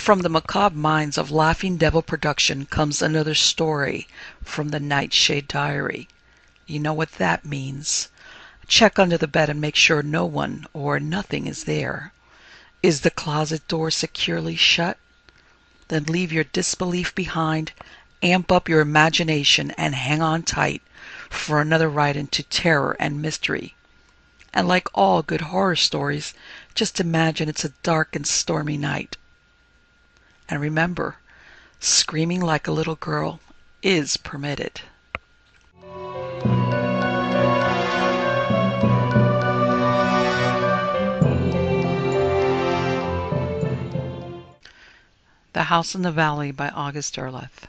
From the macabre minds of Laughing Devil Production comes another story from the Nightshade Diary. You know what that means. Check under the bed and make sure no one or nothing is there. Is the closet door securely shut? Then leave your disbelief behind, amp up your imagination, and hang on tight for another ride into terror and mystery. And like all good horror stories, just imagine it's a dark and stormy night. And remember, screaming like a little girl is permitted. The House in the Valley by August Derleth.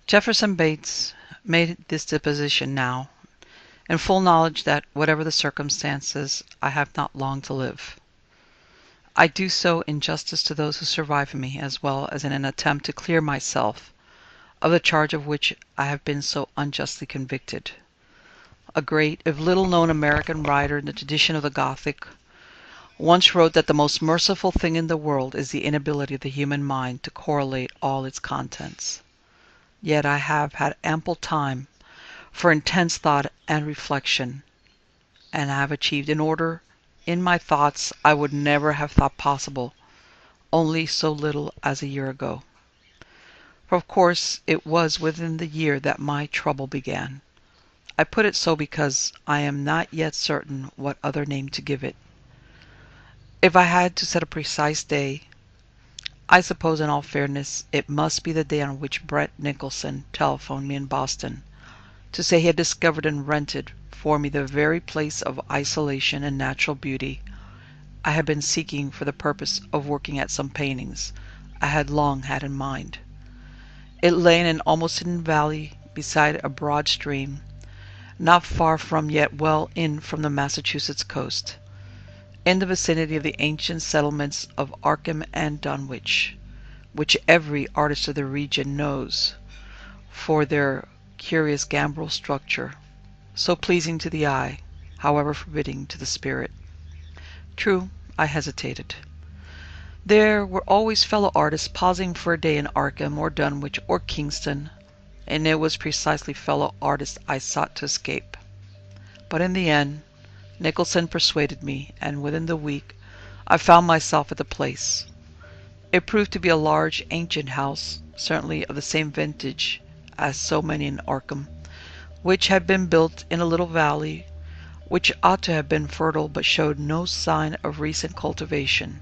Jefferson Bates made this deposition now, in full knowledge that, whatever the circumstances, I have not long to live. I do so in justice to those who survive me, as well as in an attempt to clear myself of the charge of which I have been so unjustly convicted. A great, if little known American writer in the tradition of the Gothic once wrote that the most merciful thing in the world is the inability of the human mind to correlate all its contents. Yet I have had ample time for intense thought and reflection, and have achieved an order in my thoughts I would never have thought possible only so little as a year ago. For of course it was within the year that my trouble began. I put it so because I am not yet certain what other name to give it. If I had to set a precise day, I suppose in all fairness it must be the day on which Brett Nicholson telephoned me in Boston to say he had discovered and rented for me the very place of isolation and natural beauty I had been seeking for the purpose of working at some paintings I had long had in mind. It lay in an almost hidden valley beside a broad stream, not far from yet well in from the Massachusetts coast, in the vicinity of the ancient settlements of Arkham and Dunwich, which every artist of the region knows for their curious gambrel structure, so pleasing to the eye, however forbidding to the spirit. True, I hesitated. There were always fellow artists pausing for a day in Arkham or Dunwich or Kingston, and it was precisely fellow artists I sought to escape. But in the end, Nicholson persuaded me, and within the week I found myself at the place. It proved to be a large, ancient house, certainly of the same vintage as so many in Arkham, which had been built in a little valley which ought to have been fertile but showed no sign of recent cultivation.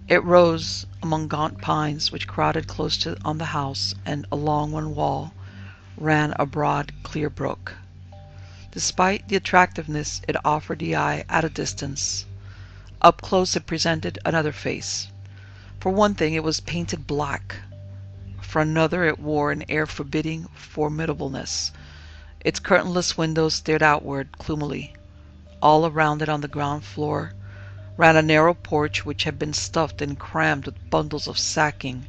It rose among gaunt pines which crowded close on the house, and along one wall ran a broad, clear brook. Despite the attractiveness it offered the eye at a distance, up close it presented another face. For one thing, it was painted black. For another, it wore an air of forbidding formidableness. Its curtainless windows stared outward gloomily. All around it on the ground floor ran a narrow porch which had been stuffed and crammed with bundles of sacking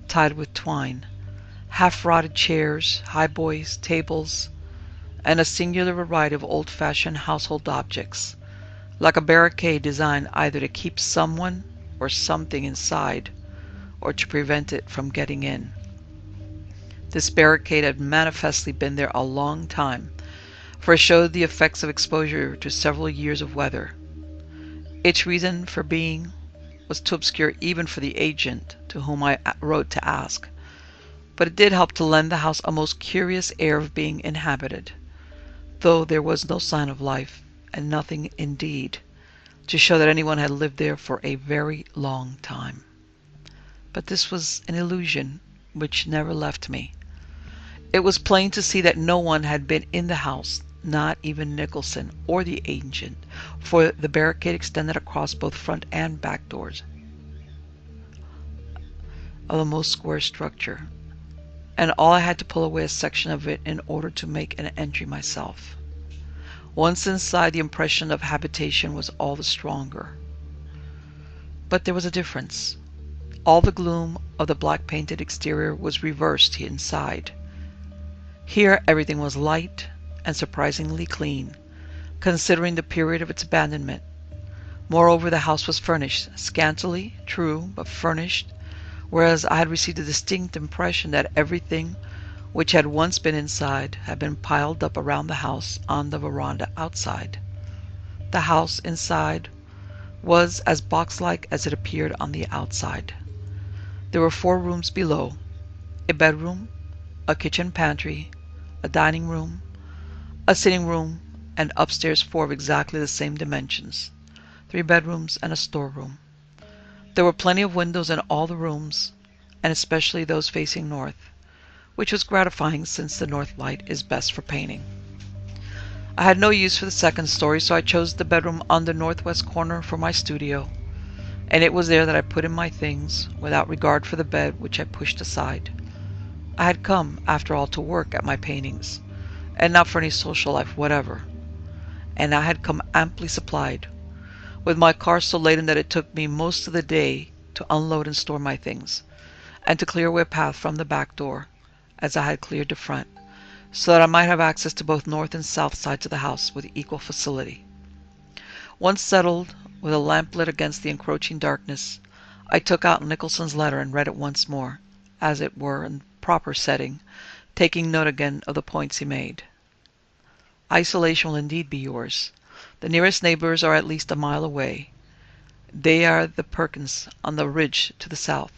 tied with twine, half-rotted chairs, highboys, tables, and a singular variety of old-fashioned household objects, like a barricade designed either to keep someone or something inside, or to prevent it from getting in. This barricade had manifestly been there a long time, for it showed the effects of exposure to several years of weather. Its reason for being was too obscure even for the agent to whom I wrote to ask, but it did help to lend the house a most curious air of being inhabited, though there was no sign of life, and nothing, indeed, to show that anyone had lived there for a very long time. But this was an illusion which never left me. It was plain to see that no one had been in the house, not even Nicholson or the agent, for the barricade extended across both front and back doors of the most square structure, and all I had to pull away a section of it in order to make an entry myself. Once inside, the impression of habitation was all the stronger. But there was a difference. All the gloom of the black-painted exterior was reversed inside. Here everything was light and surprisingly clean, considering the period of its abandonment. Moreover, the house was furnished, scantily, true, but furnished, whereas I had received a distinct impression that everything which had once been inside had been piled up around the house on the veranda outside. The house inside was as box-like as it appeared on the outside. There were 4 rooms below, a bedroom, a kitchen pantry, a dining room, a sitting room, and upstairs 4 of exactly the same dimensions, 3 bedrooms and a storeroom. There were plenty of windows in all the rooms, and especially those facing north, which was gratifying since the north light is best for painting. I had no use for the second story, so I chose the bedroom on the northwest corner for my studio, and it was there that I put in my things, without regard for the bed, which I pushed aside. I had come, after all, to work at my paintings, and not for any social life whatever, and I had come amply supplied, with my car so laden that it took me most of the day to unload and store my things, and to clear away a path from the back door, as I had cleared the front, so that I might have access to both north and south sides of the house with equal facility. Once settled, with a lamp lit against the encroaching darkness, I took out Nicholson's letter and read it once more, as it were in proper setting, taking note again of the points he made. Isolation will indeed be yours. The nearest neighbours are at least a mile away. They are the Perkins on the ridge to the south.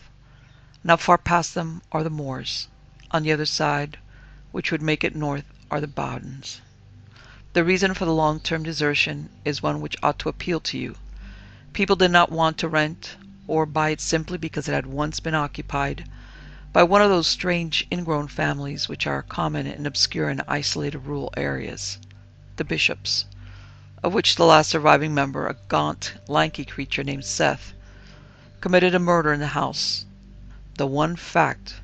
Not far past them are the moors. On the other side, which would make it north, are the Bowdens. The reason for the long-term desertion is one which ought to appeal to you. People did not want to rent or buy it simply because it had once been occupied by one of those strange ingrown families which are common in obscure and isolated rural areas, the Bishops, of which the last surviving member, a gaunt, lanky creature named Seth, committed a murder in the house, the one fact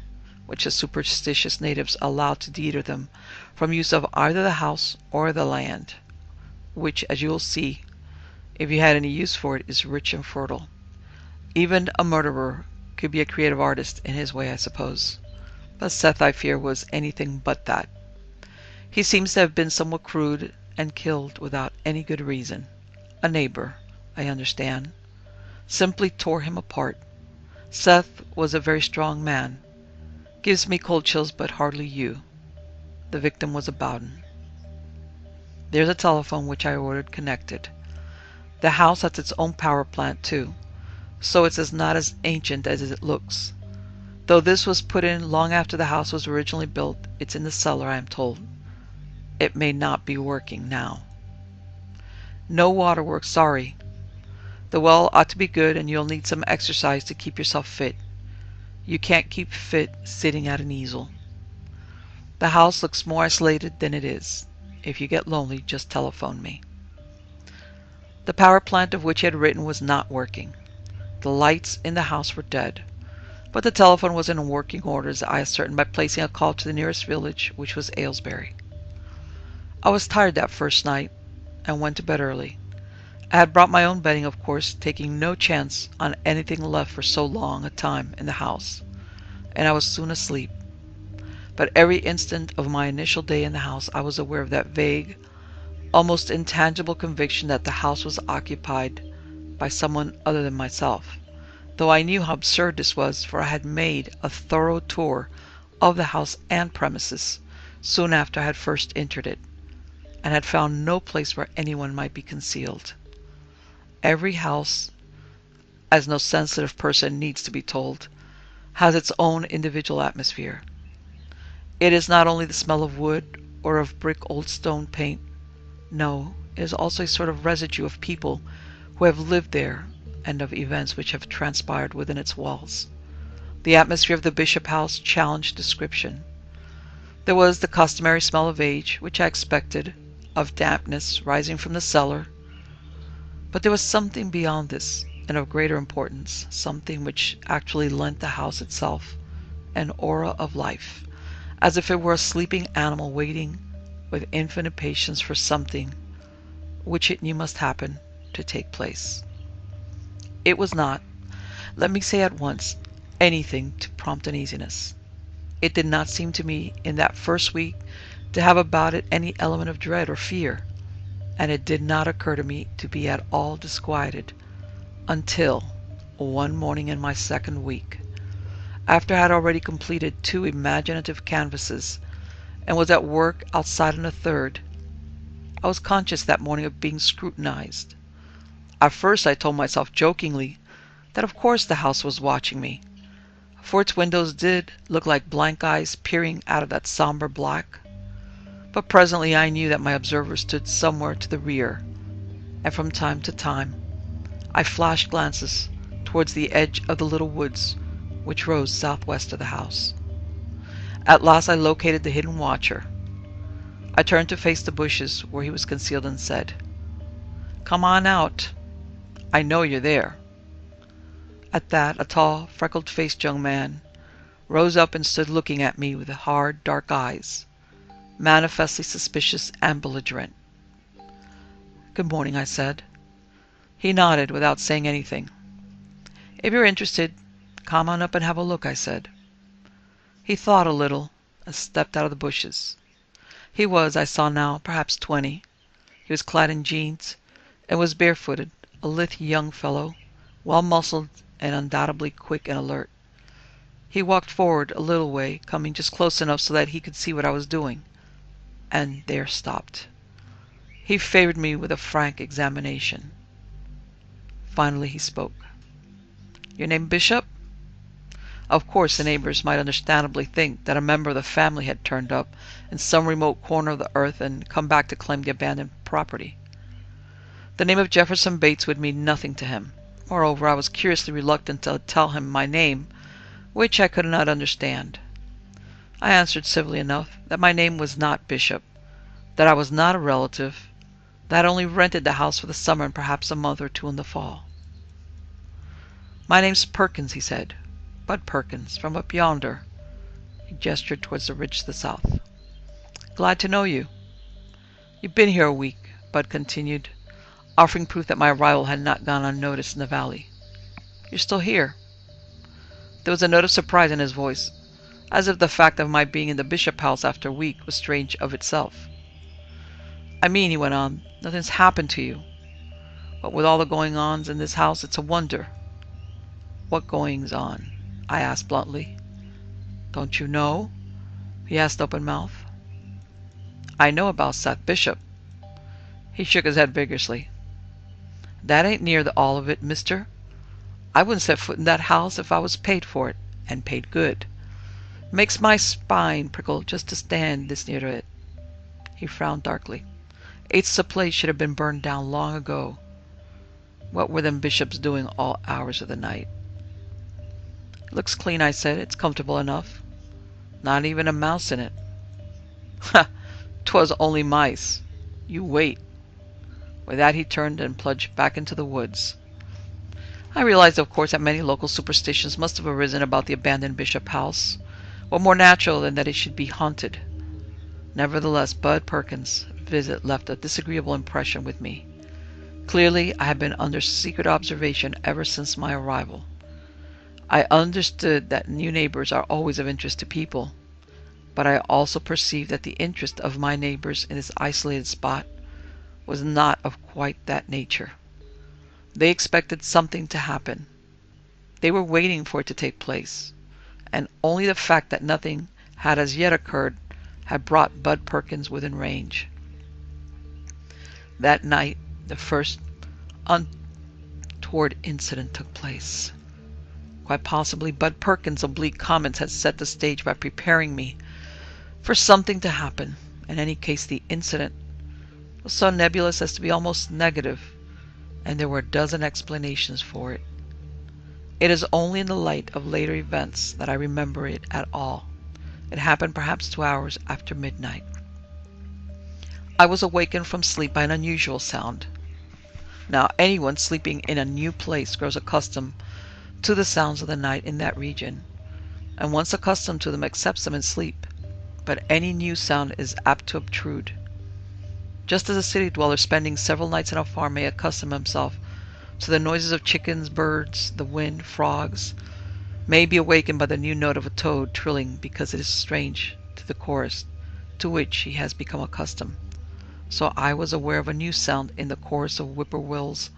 which the superstitious natives allowed to deter them from use of either the house or the land, which, as you will see, if you had any use for it, is rich and fertile. Even a murderer could be a creative artist in his way, I suppose, but Seth, I fear, was anything but that. He seems to have been somewhat crude and killed without any good reason. A neighbor, I understand, simply tore him apart. Seth was a very strong man. Gives me cold chills, but hardly you. The victim was a Bowden. There's a telephone which I ordered connected. The house has its own power plant too, so it's not as ancient as it looks. Though this was put in long after the house was originally built, it's in the cellar, I am told. It may not be working now. No waterworks, sorry. The well ought to be good, and you'll need some exercise to keep yourself fit. You can't keep fit sitting at an easel. The house looks more isolated than it is. If you get lonely, just telephone me. The power plant of which he had written was not working. The lights in the house were dead, but the telephone was in working order, as I ascertained by placing a call to the nearest village, which was Aylesbury. I was tired that first night, and went to bed early. I had brought my own bedding, of course, taking no chance on anything left for so long a time in the house, and I was soon asleep. But every instant of my initial day in the house I was aware of that vague, almost intangible conviction that the house was occupied by someone other than myself, though I knew how absurd this was, for I had made a thorough tour of the house and premises soon after I had first entered it, and had found no place where anyone might be concealed. Every house, as no sensitive person needs to be told, has its own individual atmosphere. It is not only the smell of wood or of brick old stone paint. No, it is also a sort of residue of people who have lived there and of events which have transpired within its walls. The atmosphere of the Bishop house challenged description. There was the customary smell of age, which I expected, of dampness rising from the cellar. But there was something beyond this, and of greater importance, something which actually lent the house itself an aura of life, as if it were a sleeping animal waiting with infinite patience for something which it knew must happen to take place. It was not, let me say at once, anything to prompt uneasiness. It did not seem to me in that first week to have about it any element of dread or fear. and it did not occur to me to be at all disquieted until one morning in my second week, after I had already completed 2 imaginative canvases and was at work outside on a third. I was conscious that morning of being scrutinized. At first I told myself jokingly that of course the house was watching me, for its windows did look like blank eyes peering out of that somber black. But presently I knew that my observer stood somewhere to the rear, and from time to time I flashed glances towards the edge of the little woods which rose southwest of the house. At last I located the hidden watcher. I turned to face the bushes where he was concealed and said, "Come on out. I know you're there." At that, a tall, freckled-faced young man rose up and stood looking at me with hard, dark eyes, manifestly suspicious and belligerent. "Good morning," I said. He nodded without saying anything. "If you're interested, come on up and have a look," I said. He thought a little and stepped out of the bushes. He was, I saw now, perhaps 20. He was clad in jeans and was barefooted, a lithe young fellow, well-muscled and undoubtedly quick and alert. He walked forward a little way, coming just close enough so that he could see what I was doing, and there stopped. He favored me with a frank examination. Finally he spoke. "Your name Bishop?" Of course the neighbors might understandably think that a member of the family had turned up in some remote corner of the earth and come back to claim the abandoned property. The name of Jefferson Bates would mean nothing to him. Moreover, I was curiously reluctant to tell him my name, which I could not understand. I answered civilly enough that my name was not Bishop, that I was not a relative, that I had only rented the house for the summer and perhaps a month or 2 in the fall. "My name's Perkins," he said. "Bud Perkins, from up yonder." He gestured towards the ridge to the south. "Glad to know you." "You've been here a week," Bud continued, offering proof that my arrival had not gone unnoticed in the valley. "You're still here." There was a note of surprise in his voice, as if the fact of my being in the Bishop house after a week was strange of itself. "I mean," he went on, "nothing's happened to you. But with all the going-ons in this house, it's a wonder." "What goings-on?" I asked bluntly. "Don't you know?" he asked open-mouthed. "I know about Seth Bishop." He shook his head vigorously. "That ain't near the all of it, mister. I wouldn't set foot in that house if I was paid for it, and paid good. Makes my spine prickle just to stand this near to it." He frowned darkly. "It's the place should have been burned down long ago. What were them bishops doing all hours of the night?" "Looks clean," I said. "It's comfortable enough. Not even a mouse in it." "Ha! 'Twas only mice. You wait." With that he turned and plunged back into the woods. I realized, of course, that many local superstitions must have arisen about the abandoned Bishop house. What more natural than that it should be haunted? Nevertheless, Bud Perkins' visit left a disagreeable impression with me. Clearly, I had been under secret observation ever since my arrival. I understood that new neighbors are always of interest to people, but I also perceived that the interest of my neighbors in this isolated spot was not of quite that nature. They expected something to happen. They were waiting for it to take place, and only the fact that nothing had as yet occurred had brought Bud Perkins within range. That night, the first untoward incident took place. Quite possibly, Bud Perkins' oblique comments had set the stage by preparing me for something to happen. In any case, the incident was so nebulous as to be almost negative, and there were a dozen explanations for it. It is only in the light of later events that I remember it at all. It happened perhaps 2 hours after midnight. I was awakened from sleep by an unusual sound. Now, anyone sleeping in a new place grows accustomed to the sounds of the night in that region, and once accustomed to them accepts them in sleep, but any new sound is apt to obtrude. Just as a city dweller spending several nights in a farm may accustom himself to the noises of chickens, birds, the wind, frogs, may be awakened by the new note of a toad trilling because it is strange to the chorus to which he has become accustomed. so I was aware of a new sound in the chorus of whippoorwills,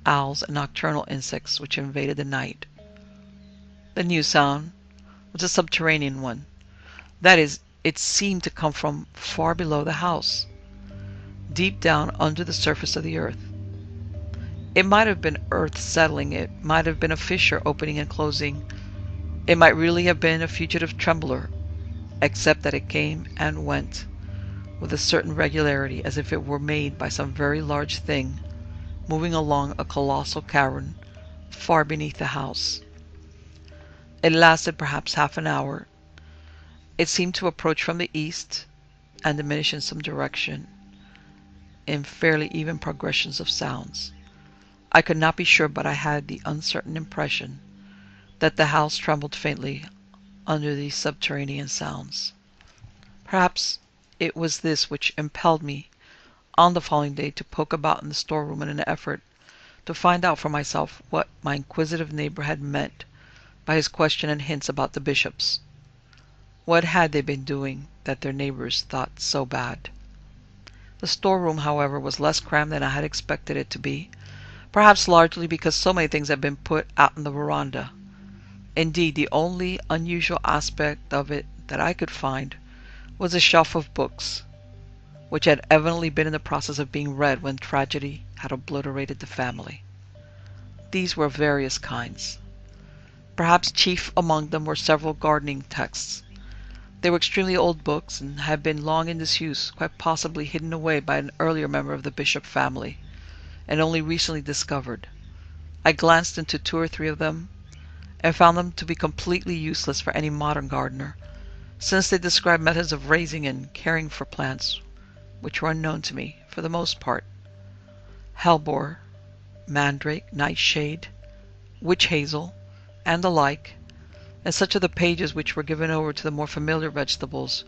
owls, and nocturnal insects which invaded the night. The new sound was a subterranean one. That is, it seemed to come from far below the house, deep down under the surface of the earth. It might have been earth settling, it might have been a fissure opening and closing, it might really have been a fugitive trembler, except that it came and went with a certain regularity, as if it were made by some very large thing moving along a colossal cavern far beneath the house. It lasted perhaps half an hour. It seemed to approach from the east and diminish in some direction, in fairly even progressions of sounds. I could not be sure, but I had the uncertain impression that the house trembled faintly under these subterranean sounds. Perhaps it was this which impelled me on the following day to poke about in the storeroom in an effort to find out for myself what my inquisitive neighbor had meant by his question and hints about the bishops. What had they been doing that their neighbors thought so bad? The storeroom, however, was less crammed than I had expected it to be, perhaps largely because so many things had been put out in the veranda. Indeed, the only unusual aspect of it that I could find was a shelf of books, which had evidently been in the process of being read when tragedy had obliterated the family. These were of various kinds. Perhaps chief among them were several gardening texts. They were extremely old books, and had been long in disuse, quite possibly hidden away by an earlier member of the Bishop family, and only recently discovered. I glanced into 2 or 3 of them, and found them to be completely useless for any modern gardener, since they described methods of raising and caring for plants which were unknown to me, for the most part. Hellebore, mandrake, nightshade, witch hazel, and the like, and such of the pages which were given over to the more familiar vegetables,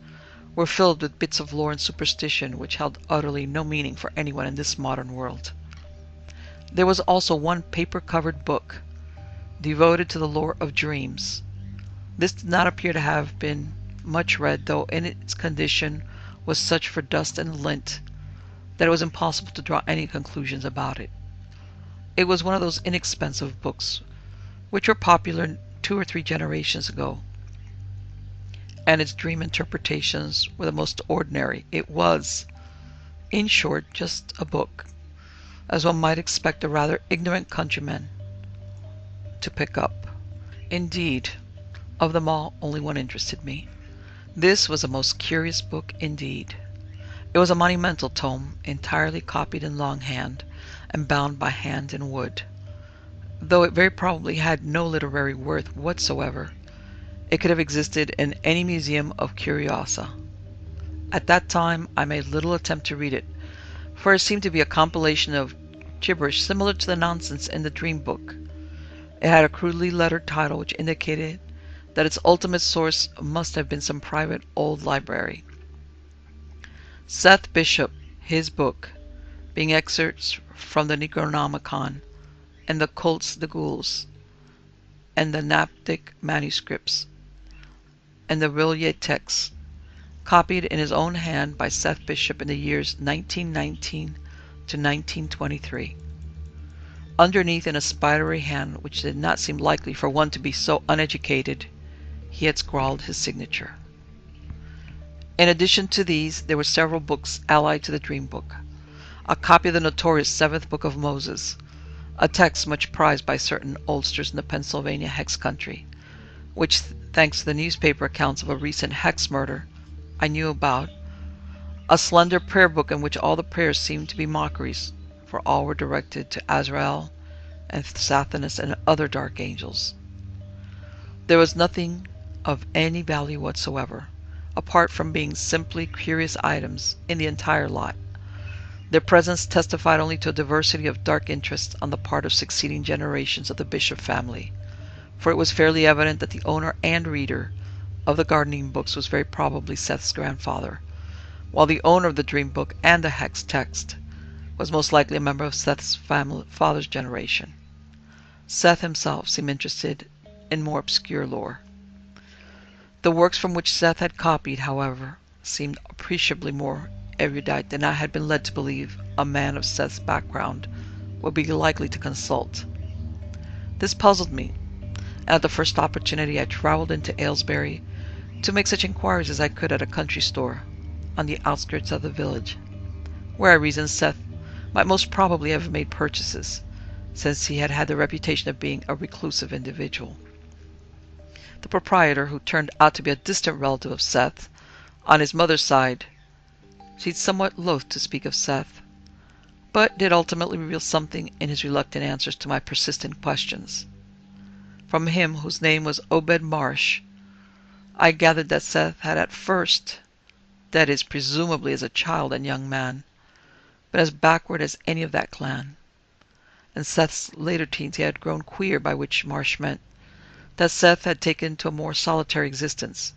were filled with bits of lore and superstition which held utterly no meaning for anyone in this modern world. There was also one paper-covered book devoted to the lore of dreams. This did not appear to have been much read, though in its condition was such for dust and lint that it was impossible to draw any conclusions about it. It was one of those inexpensive books which were popular 2 or 3 generations ago, and its dream interpretations were the most ordinary. It was, in short, just a book, as one might expect a rather ignorant countryman to pick up. Indeed, of them all, only one interested me. This was a most curious book indeed. It was a monumental tome, entirely copied in longhand, and bound by hand in wood. Though it very probably had no literary worth whatsoever, it could have existed in any museum of curiosa. At that time I made little attempt to read it, for it seemed to be a compilation of gibberish similar to the nonsense in the dream book. It had a crudely lettered title which indicated that its ultimate source must have been some private old library. Seth Bishop, his book, being excerpts from the Necronomicon and the Cultes de Ghouls, and the Naptic manuscripts, and the Rillier texts, copied in his own hand by Seth Bishop in the years 1919 to 1923. Underneath, in a spidery hand which did not seem likely for one to be so uneducated, he had scrawled his signature. In addition to these, there were several books allied to the dream book. A copy of the notorious 7th Book of Moses, a text much prized by certain oldsters in the Pennsylvania hex country, which, thanks to the newspaper accounts of a recent hex murder, I knew about, a slender prayer book in which all the prayers seemed to be mockeries, for all were directed to Azrael and Sathanas and other dark angels. There was nothing of any value whatsoever, apart from being simply curious items, in the entire lot. Their presence testified only to a diversity of dark interests on the part of succeeding generations of the Bishop family, for it was fairly evident that the owner and reader of the gardening books was very probably Seth's grandfather, while the owner of the dream book and the hex text was most likely a member of Seth's father's generation. Seth himself seemed interested in more obscure lore. The works from which Seth had copied, however, seemed appreciably more erudite than I had been led to believe a man of Seth's background would be likely to consult. This puzzled me, and at the first opportunity I travelled into Aylesbury to make such inquiries as I could at a country store on the outskirts of the village, where I reasoned Seth might most probably have made purchases, since he had had the reputation of being a reclusive individual. The proprietor, who turned out to be a distant relative of Seth on his mother's side, seemed somewhat loath to speak of Seth, but did ultimately reveal something in his reluctant answers to my persistent questions. From him, whose name was Obed Marsh, I gathered that Seth had at first, that is, presumably as a child and young man, been as backward as any of that clan. In Seth's later teens he had grown queer, by which Marsh meant that Seth had taken to a more solitary existence.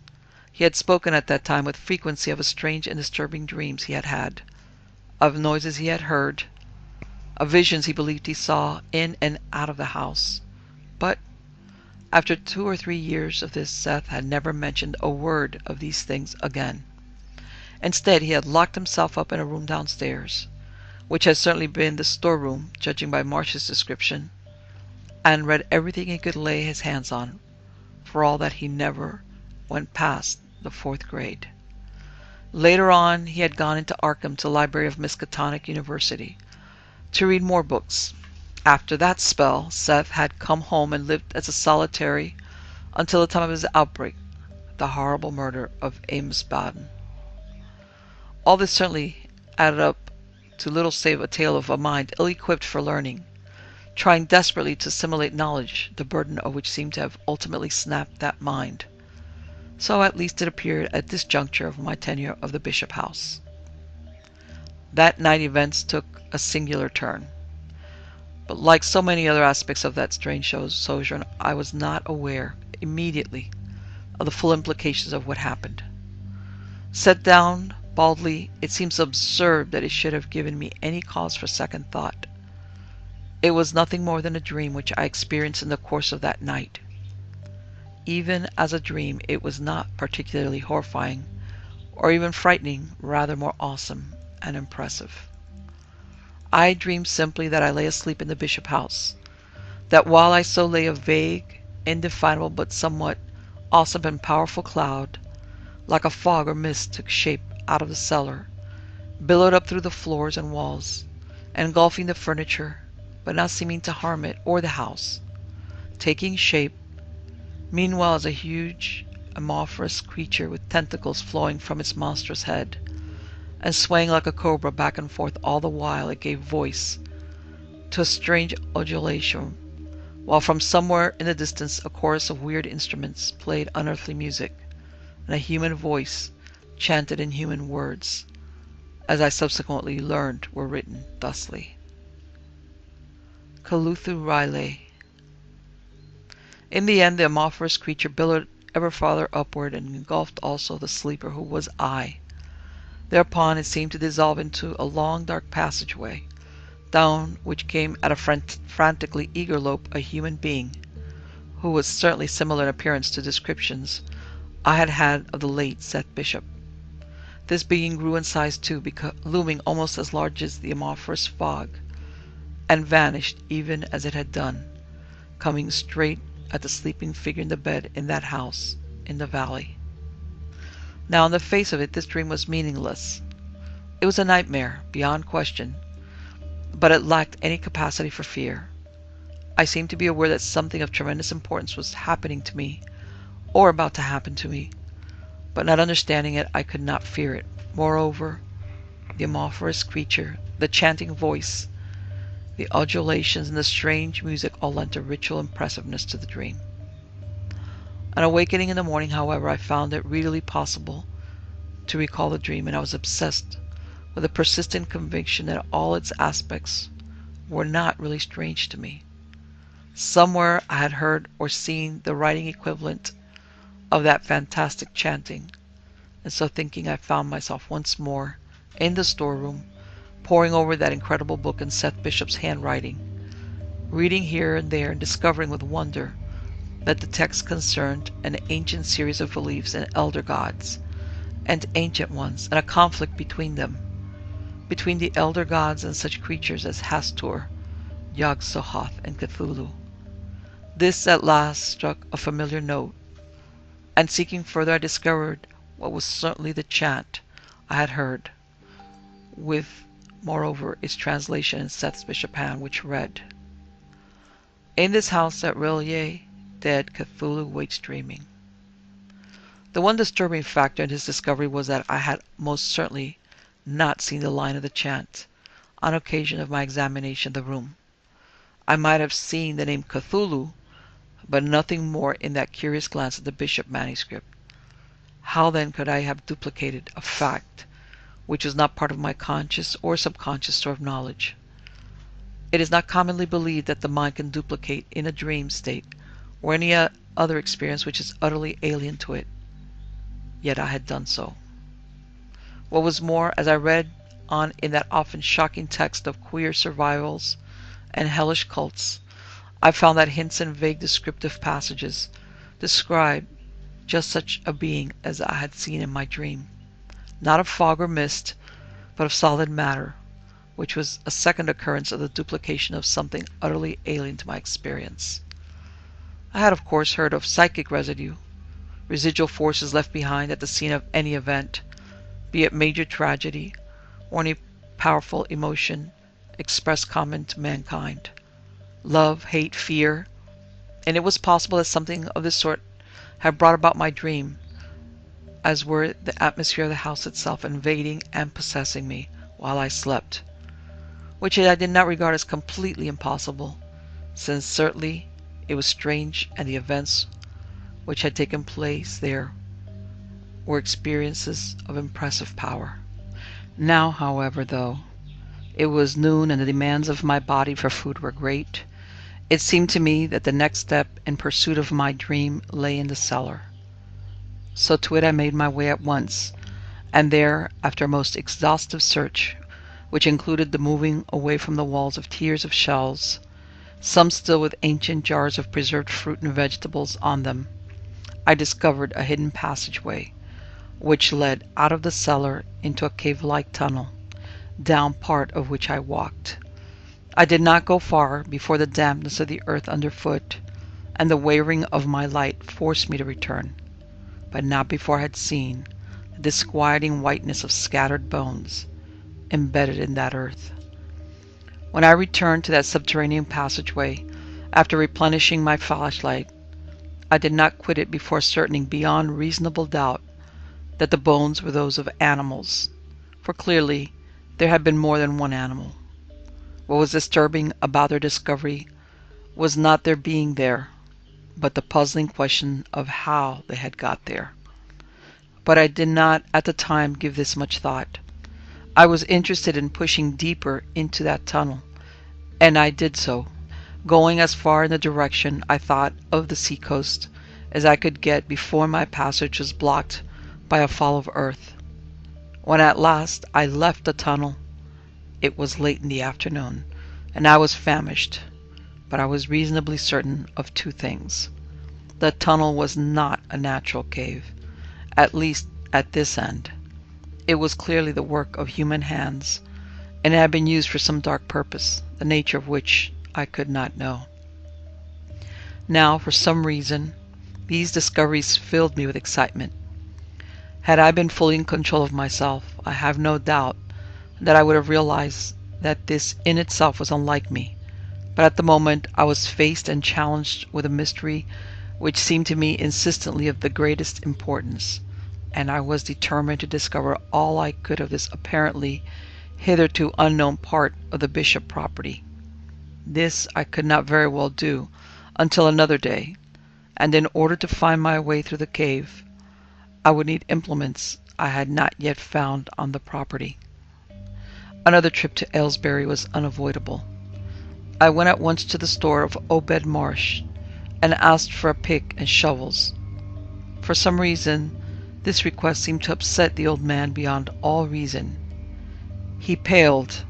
He had spoken at that time with frequency of strange and disturbing dreams he had had, of noises he had heard, of visions he believed he saw in and out of the house. But after 2 or 3 years of this, Seth had never mentioned a word of these things again. Instead, he had locked himself up in a room downstairs, which had certainly been the storeroom, judging by Marsh's description, and read everything he could lay his hands on, for all that he never went past the 4th grade. Later on, he had gone into Arkham to the library of Miskatonic University to read more books. After that spell, Seth had come home and lived as a solitary until the time of his outbreak, the horrible murder of Aylesbury. All this certainly added up to little save a tale of a mind ill-equipped for learning, trying desperately to assimilate knowledge, the burden of which seemed to have ultimately snapped that mind. So at least it appeared at this juncture of my tenure of the Bishop House. That night events took a singular turn. But like so many other aspects of that strange sojourn, I was not aware, immediately, of the full implications of what happened. Set down baldly, it seems absurd that it should have given me any cause for second thought. It was nothing more than a dream which I experienced in the course of that night. Even as a dream, it was not particularly horrifying, or even frightening, rather more awesome and impressive. I dreamed simply that I lay asleep in the Bishop House, that while I so lay a vague, indefinable but somewhat awesome and powerful cloud, like a fog or mist, took shape out of the cellar, billowed up through the floors and walls, engulfing the furniture, but not seeming to harm it or the house, taking shape, meanwhile, as a huge, amorphous creature with tentacles flowing from its monstrous head, and swaying like a cobra back and forth all the while it gave voice to a strange ululation, while from somewhere in the distance a chorus of weird instruments played unearthly music, and a human voice chanted in human words, as I subsequently learned were written thusly. Kaluthu Riley. In the end, the amorphous creature billowed ever farther upward and engulfed also the sleeper who was I. Thereupon it seemed to dissolve into a long dark passageway, down which came at a frantically eager lope a human being, who was certainly similar in appearance to descriptions I had had of the late Seth Bishop. This being grew in size too, looming almost as large as the amorphous fog, and vanished even as it had done, coming straight at the sleeping figure in the bed in that house in the valley. Now, on the face of it, this dream was meaningless. It was a nightmare, beyond question, but it lacked any capacity for fear. I seemed to be aware that something of tremendous importance was happening to me, or about to happen to me, but not understanding it, I could not fear it. Moreover, the amorphous creature, the chanting voice, the ululations, and the strange music all lent a ritual impressiveness to the dream. On awakening in the morning, however, I found it readily possible to recall the dream, and I was obsessed with a persistent conviction that all its aspects were not really strange to me. Somewhere I had heard or seen the writing equivalent of that fantastic chanting, and so thinking, I found myself once more in the storeroom, poring over that incredible book in Seth Bishop's handwriting, reading here and there and discovering with wonder that the text concerned an ancient series of beliefs in elder gods and ancient ones, and a conflict between them, between the elder gods and such creatures as Hastur, Yog-Sothoth, and Cthulhu. This at last struck a familiar note, and seeking further I discovered what was certainly the chant I had heard, with, moreover, its translation in Seth Bishop hand, which read, "In this house at Rilye, dead Cthulhu waits dreaming." The one disturbing factor in his discovery was that I had most certainly not seen the line of the chant on occasion of my examination of the room. I might have seen the name Cthulhu, but nothing more in that curious glance at the Bishop manuscript. How then could I have duplicated a fact which was not part of my conscious or subconscious store of knowledge? It is not commonly believed that the mind can duplicate in a dream state or any other experience which is utterly alien to it. Yet I had done so. What was more, as I read on in that often shocking text of queer survivals and hellish cults, I found that hints and vague descriptive passages described just such a being as I had seen in my dream, not of fog or mist, but of solid matter, which was a second occurrence of the duplication of something utterly alien to my experience. I had of course heard of psychic residue, residual forces left behind at the scene of any event, be it major tragedy or any powerful emotion expressed common to mankind. Love, hate, fear, and it was possible that something of this sort had brought about my dream, as were the atmosphere of the house itself invading and possessing me while I slept, which I did not regard as completely impossible, since certainly it was strange, and the events which had taken place there were experiences of impressive power. Now, however, though it was noon and the demands of my body for food were great, it seemed to me that the next step in pursuit of my dream lay in the cellar. So to it I made my way at once, and there, after a most exhaustive search, which included the moving away from the walls of tiers of shelves, some still with ancient jars of preserved fruit and vegetables on them, I discovered a hidden passageway, which led out of the cellar into a cave-like tunnel, down part of which I walked. I did not go far before the dampness of the earth underfoot and the wavering of my light forced me to return, but not before I had seen the disquieting whiteness of scattered bones embedded in that earth. When I returned to that subterranean passageway, after replenishing my flashlight, I did not quit it before ascertaining beyond reasonable doubt that the bones were those of animals, for clearly there had been more than one animal. What was disturbing about their discovery was not their being there, but the puzzling question of how they had got there. But I did not at the time give this much thought. I was interested in pushing deeper into that tunnel, and I did so, going as far in the direction I thought of the seacoast as I could get before my passage was blocked by a fall of earth. When at last I left the tunnel, it was late in the afternoon, and I was famished, but I was reasonably certain of two things. The tunnel was not a natural cave, at least at this end. It was clearly the work of human hands, and it had been used for some dark purpose, the nature of which I could not know. Now, for some reason, these discoveries filled me with excitement. Had I been fully in control of myself, I have no doubt that I would have realized that this in itself was unlike me, but at the moment I was faced and challenged with a mystery which seemed to me insistently of the greatest importance, and I was determined to discover all I could of this apparently hitherto unknown part of the Bishop property. This I could not very well do until another day, and in order to find my way through the cave, I would need implements I had not yet found on the property. Another trip to Aylesbury was unavoidable. I went at once to the store of Obed Marsh and asked for a pick and shovels. For some reason, this request seemed to upset the old man beyond all reason. He paled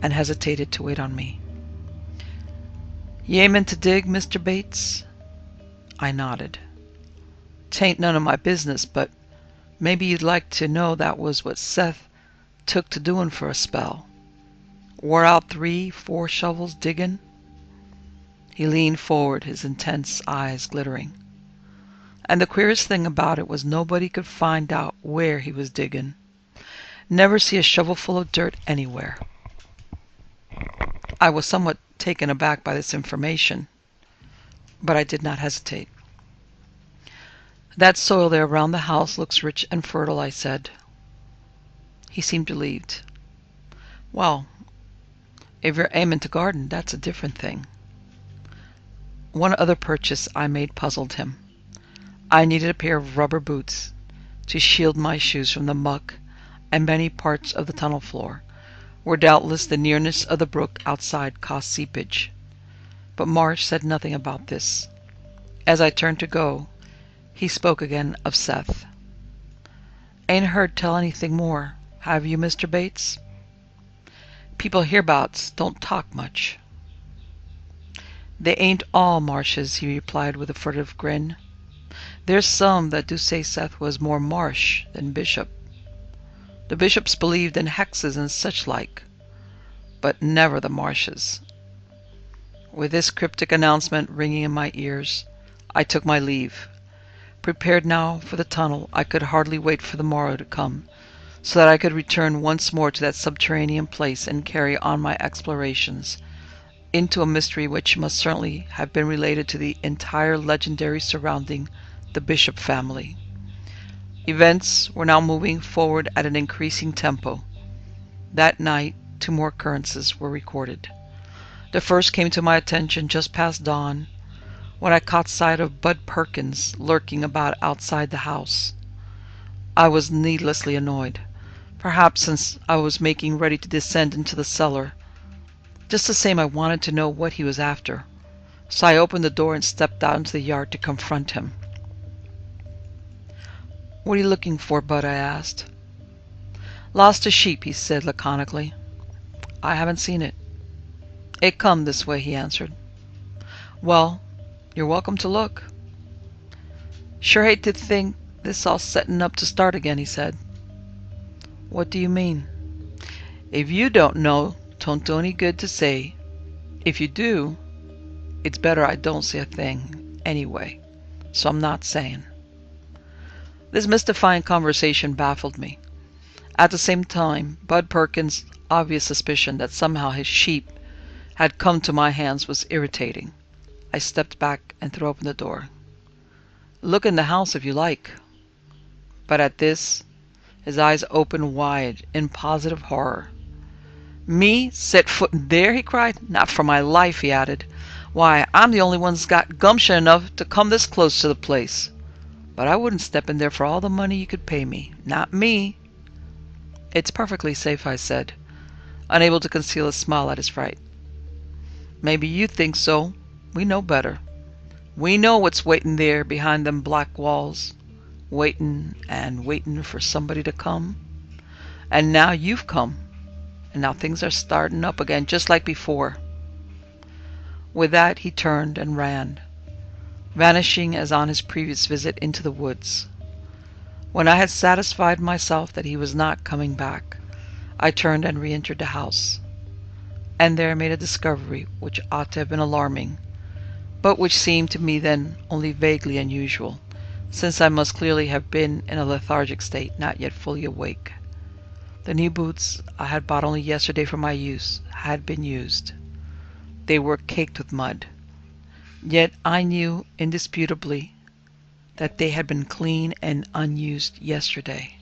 and hesitated to wait on me. "Ye aimin' to dig, Mr. Bates?" I nodded. "'Tain't none of my business, but maybe you'd like to know that was what Seth took to doing for a spell. Wore out 3-4 shovels digging. He leaned forward, his intense eyes glittering. And the queerest thing about it was nobody could find out where he was digging. Never see a shovel full of dirt anywhere. I was somewhat taken aback by this information, but I did not hesitate. That soil there around the house looks rich and fertile, I said. He seemed relieved. Well, if you're aiming to garden, that's a different thing. One other purchase I made puzzled him. I needed a pair of rubber boots to shield my shoes from the muck and many parts of the tunnel floor, where doubtless the nearness of the brook outside caused seepage. But Marsh said nothing about this. As I turned to go, he spoke again of Seth. Ain't heard tell anything more, have you, Mr. Bates? People hereabouts don't talk much. They ain't all Marshes, he replied with a furtive grin. There's some that do say Seth was more Marsh than Bishop. The Bishops believed in hexes and such like, but never the Marshes. With this cryptic announcement ringing in my ears, I took my leave. Prepared now for the tunnel, I could hardly wait for the morrow to come, so that I could return once more to that subterranean place and carry on my explorations into a mystery which must certainly have been related to the entire legendary surrounding the Bishop family. Events were now moving forward at an increasing tempo. That night, 2 more occurrences were recorded. The first came to my attention just past dawn, when I caught sight of Bud Perkins lurking about outside the house. I was needlessly annoyed, perhaps since I was making ready to descend into the cellar. Just the same, I wanted to know what he was after, so I opened the door and stepped out into the yard to confront him. "What are you looking for, Bud?" I asked. "Lost a sheep," he said laconically. "I haven't seen it." "It come this way," he answered. "Well, you're welcome to look." "Sure hate to think this all setting up to start again," he said. "What do you mean?" "If you don't know, 'twon't do any good to say. If you do, it's better I don't say a thing anyway, so I'm not saying." This mystifying conversation baffled me. At the same time, Bud Perkins' obvious suspicion that somehow his sheep had come to my hands was irritating. I stepped back and threw open the door. "Look in the house if you like." But at this, his eyes opened wide in positive horror. "Me set foot in there?" he cried. "Not for my life," he added. "Why, I'm the only one that's got gumption enough to come this close to the place. But I wouldn't step in there for all the money you could pay me. Not me." "It's perfectly safe," I said, unable to conceal a smile at his fright. "Maybe you think so. We know better. We know what's waiting there behind them black walls, waiting and waiting for somebody to come. And now you've come, and now things are starting up again just like before." With that he turned and ran, vanishing as on his previous visit into the woods. When I had satisfied myself that he was not coming back, I turned and re-entered the house, and there made a discovery which ought to have been alarming, but which seemed to me then only vaguely unusual, since I must clearly have been in a lethargic state, not yet fully awake. The new boots I had bought only yesterday for my use had been used. They were caked with mud. Yet I knew indisputably that they had been clean and unused yesterday.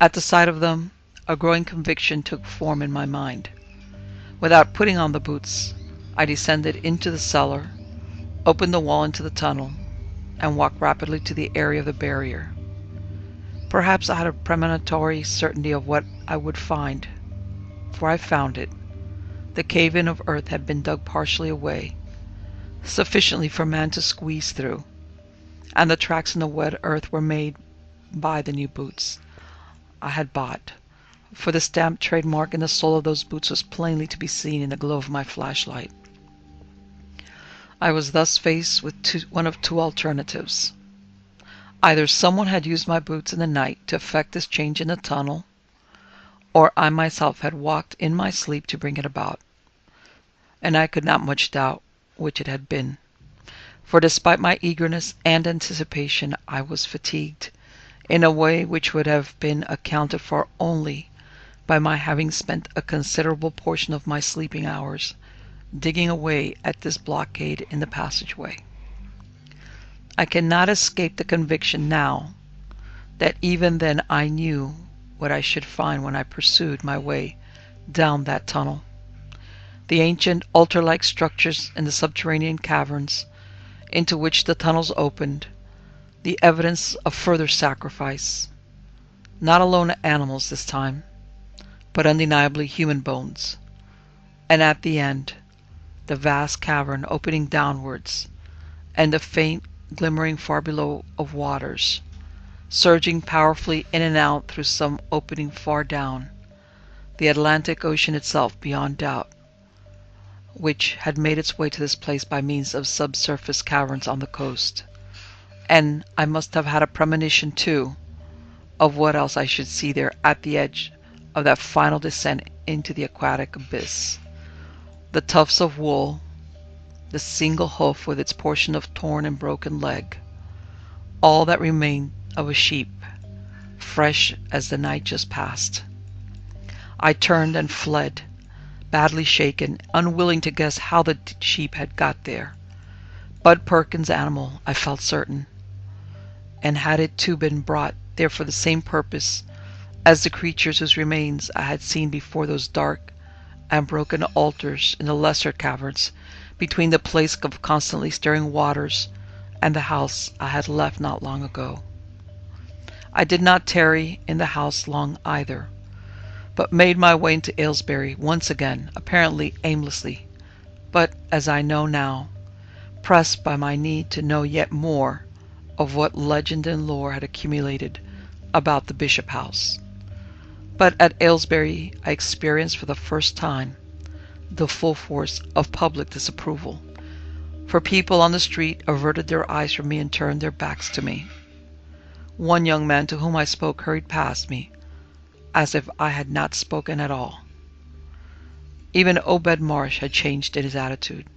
At the sight of them, a growing conviction took form in my mind. Without putting on the boots, I descended into the cellar, opened the wall into the tunnel, and walked rapidly to the area of the barrier. Perhaps I had a premonitory certainty of what I would find, for I found it. The cave-in of earth had been dug partially away, sufficiently for man to squeeze through, and the tracks in the wet earth were made by the new boots I had bought, for the stamped trademark in the sole of those boots was plainly to be seen in the glow of my flashlight. I was thus faced with one of 2 alternatives. Either someone had used my boots in the night to effect this change in the tunnel, or I myself had walked in my sleep to bring it about, and I could not much doubt which it had been. For despite my eagerness and anticipation, I was fatigued in a way which would have been accounted for only by my having spent a considerable portion of my sleeping hours digging away at this blockade in the passageway. I cannot escape the conviction now that even then I knew what I should find when I pursued my way down that tunnel. The ancient altar-like structures in the subterranean caverns into which the tunnels opened, the evidence of further sacrifice, not alone animals this time, but undeniably human bones, and at the end, the vast cavern opening downwards, and the faint glimmering far below of waters, surging powerfully in and out through some opening far down, the Atlantic Ocean itself beyond doubt, which had made its way to this place by means of subsurface caverns on the coast. And I must have had a premonition, too, of what else I should see there at the edge of that final descent into the aquatic abyss. The tufts of wool, the single hoof with its portion of torn and broken leg, all that remained of a sheep, fresh as the night just past. I turned and fled, badly shaken, unwilling to guess how the sheep had got there. Bud Perkins' animal, I felt certain, and had it too been brought there for the same purpose as the creatures whose remains I had seen before those dark and broken altars in the lesser caverns between the place of constantly stirring waters and the house I had left not long ago. I did not tarry in the house long either, but made my way into Aylesbury once again, apparently aimlessly, but, as I know now, pressed by my need to know yet more of what legend and lore had accumulated about the Bishop house. But at Aylesbury I experienced for the first time the full force of public disapproval, for people on the street averted their eyes from me and turned their backs to me. One young man to whom I spoke hurried past me, as if I had not spoken at all. Even Obed Marsh had changed in his attitude.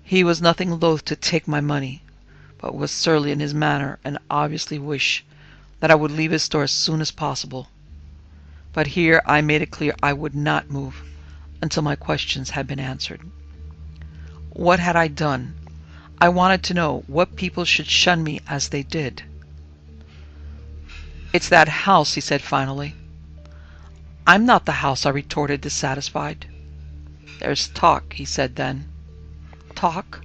He was nothing loath to take my money, but was surly in his manner and obviously wished that I would leave his store as soon as possible. But here I made it clear I would not move until my questions had been answered. What had I done? I wanted to know what people should shun me as they did. "It's that house," he said finally. "I'm not the house," I retorted, dissatisfied. "There's talk," he said then. "Talk?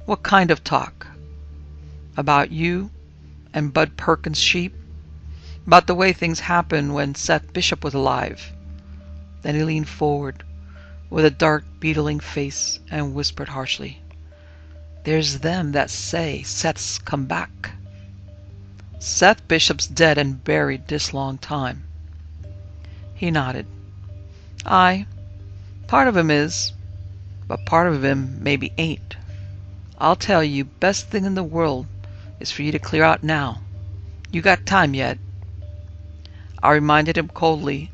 What kind of talk?" "About you and Bud Perkins' sheep. About the way things happened when Seth Bishop was alive." Then he leaned forward with a dark, beetling face and whispered harshly, "There's them that say Seth's come back." "Seth Bishop's dead and buried this long time." He nodded. "Aye, part of him is, but part of him maybe ain't. I'll tell you, best thing in the world is for you to clear out now. You got time yet." I reminded him coldly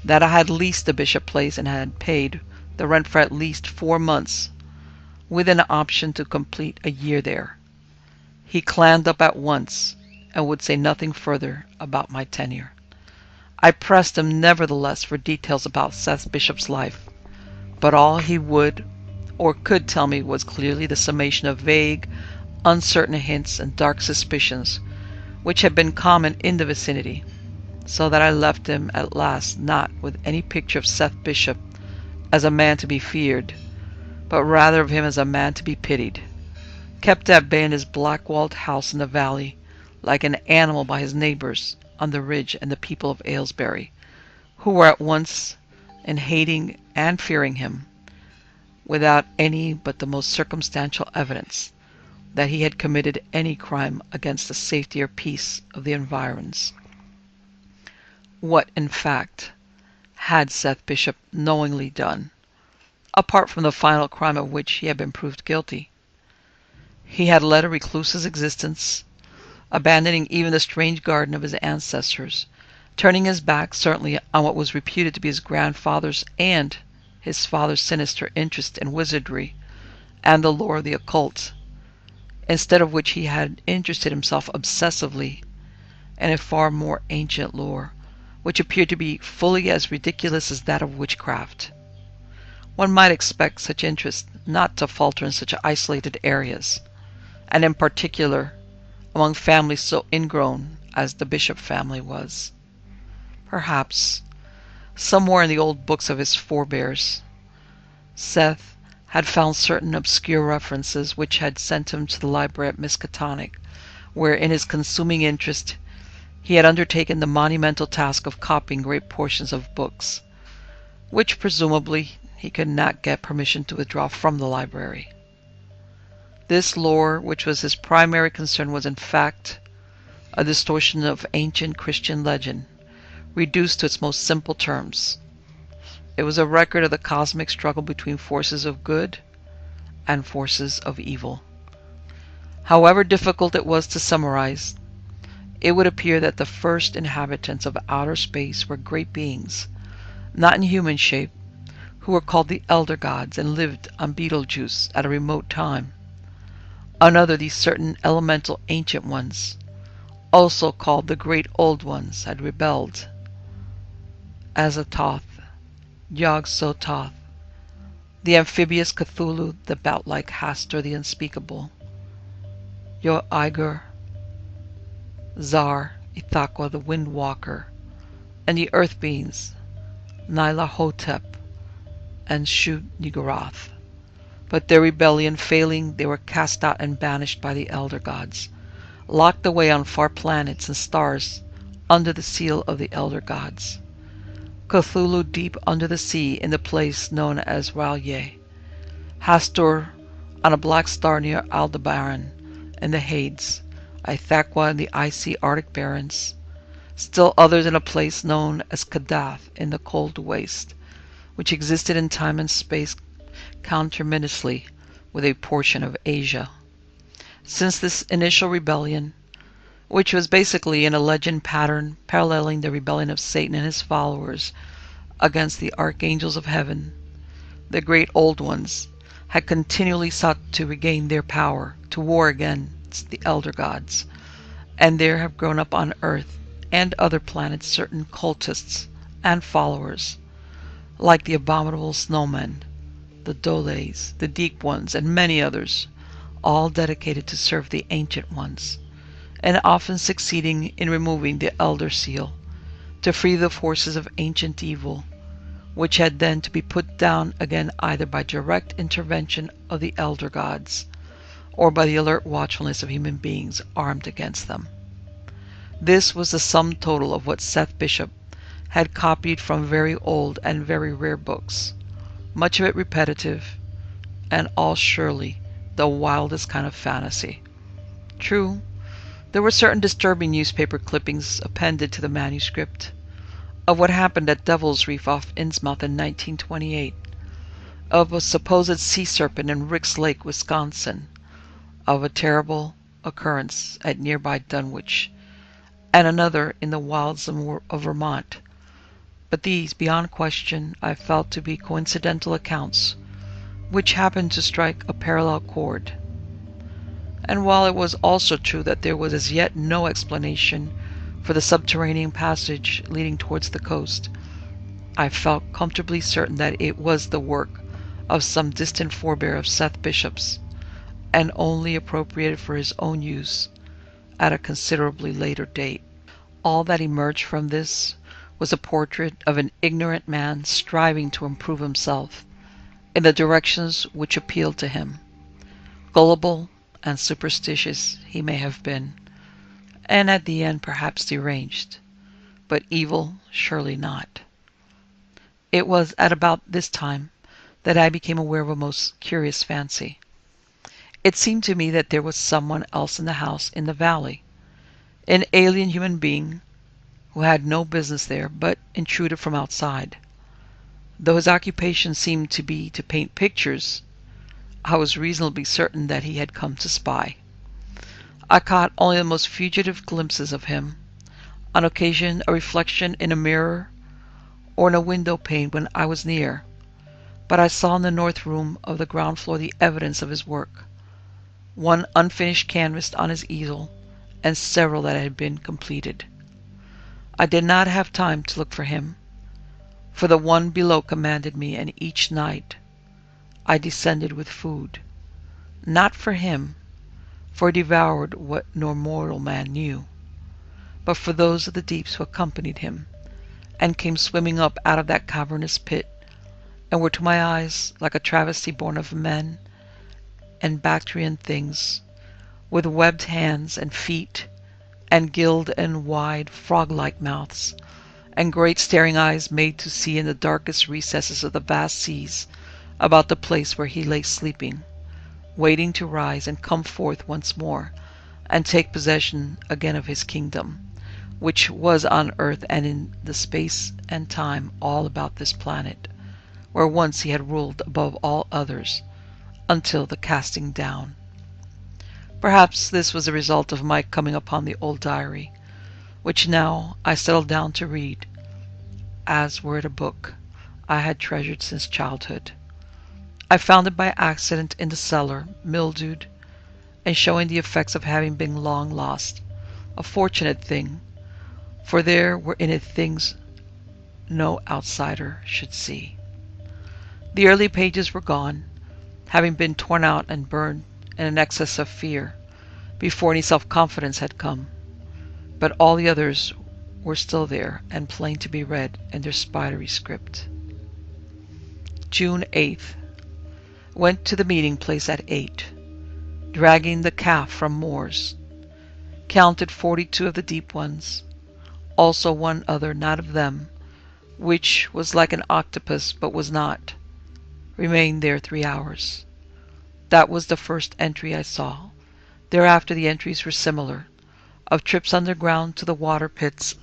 that I had leased the Bishop place and had paid the rent for at least 4 months, with an option to complete a year there. He clammed up at once and would say nothing further about my tenure. I pressed him nevertheless for details about Seth Bishop's life, but all he would or could tell me was clearly the summation of vague, uncertain hints and dark suspicions which had been common in the vicinity, so that I left him at last not with any picture of Seth Bishop as a man to be feared, but rather of him as a man to be pitied, kept at bay in his black-walled house in the valley, like an animal by his neighbours on the ridge and the people of Aylesbury, who were at once in hating and fearing him, without any but the most circumstantial evidence that he had committed any crime against the safety or peace of the environs. What, in fact, had Seth Bishop knowingly done, apart from the final crime of which he had been proved guilty? He had led a recluse's existence, abandoning even the strange garden of his ancestors turning his back certainly on what was reputed to be his grandfather's and his father's sinister interest in wizardry and the lore of the occult, instead of which he had interested himself obsessively in a far more ancient lore, which appeared to be fully as ridiculous as that of witchcraft. One might expect such interest not to falter in such isolated areas, and in particular among families so ingrown as the Bishop family was. Perhaps, somewhere in the old books of his forebears, Seth had found certain obscure references which had sent him to the library at Miskatonic, where in his consuming interest he had undertaken the monumental task of copying great portions of books, which presumably he could not get permission to withdraw from the library. This lore, which was his primary concern, was in fact a distortion of ancient Christian legend, reduced to its most simple terms. It was a record of the cosmic struggle between forces of good and forces of evil. However difficult it was to summarize, it would appear that the first inhabitants of outer space were great beings, not in human shape, who were called the Elder Gods and lived on Betelgeuse at a remote time. Another, these certain elemental ancient ones, also called the Great Old Ones, had rebelled. Azathoth, Yog-Sothoth, the amphibious Cthulhu, the bat-like Hastur the Unspeakable, Yo-Iger, Zar, Ithaqua the Windwalker, and the Earth Beings, Nyarlathotep and Shu-Niggurath. But their rebellion failing, they were cast out and banished by the Elder Gods, locked away on far planets and stars under the seal of the Elder Gods. Cthulhu deep under the sea in the place known as R'lyeh, Hastur on a black star near Aldebaran in the Hades, Ithaqua in the icy Arctic barrens, still others in a place known as Kadath in the cold waste, which existed in time and space conterminously with a portion of Asia. Since this initial rebellion, which was basically in a legend pattern paralleling the rebellion of Satan and his followers against the archangels of heaven, the great old ones had continually sought to regain their power, to war against the elder gods, and there have grown up on Earth and other planets certain cultists and followers, like the abominable snowmen, the Doles, the Deep Ones, and many others, all dedicated to serve the Ancient Ones, and often succeeding in removing the Elder Seal, to free the forces of ancient evil, which had then to be put down again either by direct intervention of the Elder Gods, or by the alert watchfulness of human beings armed against them. This was the sum total of what Seth Bishop had copied from very old and very rare books, much of it repetitive, and all surely the wildest kind of fantasy. True, there were certain disturbing newspaper clippings appended to the manuscript of what happened at Devil's Reef off Innsmouth in 1928, of a supposed sea serpent in Ricks Lake, Wisconsin, of a terrible occurrence at nearby Dunwich, and another in the wilds of Vermont. But these, beyond question, I felt to be coincidental accounts, which happened to strike a parallel chord. And while it was also true that there was as yet no explanation for the subterranean passage leading towards the coast, I felt comfortably certain that it was the work of some distant forebear of Seth Bishop's, and only appropriated for his own use at a considerably later date. All that emerged from this was a portrait of an ignorant man striving to improve himself in the directions which appealed to him. Gullible and superstitious he may have been, and at the end perhaps deranged, but evil surely not. It was at about this time that I became aware of a most curious fancy. It seemed to me that there was someone else in the house in the valley, an alien human being who had no business there, but intruded from outside. Though his occupation seemed to be to paint pictures, I was reasonably certain that he had come to spy. I caught only the most fugitive glimpses of him, on occasion a reflection in a mirror or in a window pane when I was near, but I saw in the north room of the ground floor the evidence of his work, one unfinished canvas on his easel, and several that had been completed. I did not have time to look for him, for the one below commanded me, and each night I descended with food, not for him, for he devoured what no mortal man knew, but for those of the deeps who accompanied him, and came swimming up out of that cavernous pit, and were to my eyes like a travesty born of men and Bactrian things, with webbed hands and feet, and gilled and wide frog-like mouths, and great staring eyes made to see in the darkest recesses of the vast seas about the place where he lay sleeping, waiting to rise and come forth once more, and take possession again of his kingdom, which was on earth and in the space and time all about this planet, where once he had ruled above all others, until the casting down. Perhaps this was the result of my coming upon the old diary, which now I settled down to read, as were it a book I had treasured since childhood. I found it by accident in the cellar, mildewed, and showing the effects of having been long lost, a fortunate thing, for there were in it things no outsider should see. The early pages were gone, having been torn out and burned in an excess of fear, before any self-confidence had come, but all the others were still there and plain to be read in their spidery script. June 8th. Went to the meeting place at 8, dragging the calf from moors. Counted 42 of the deep ones, also one other not of them, which was like an octopus but was not. Remained there 3 hours. That was the first entry I saw. Thereafter the entries were similar, of trips underground to the water pits,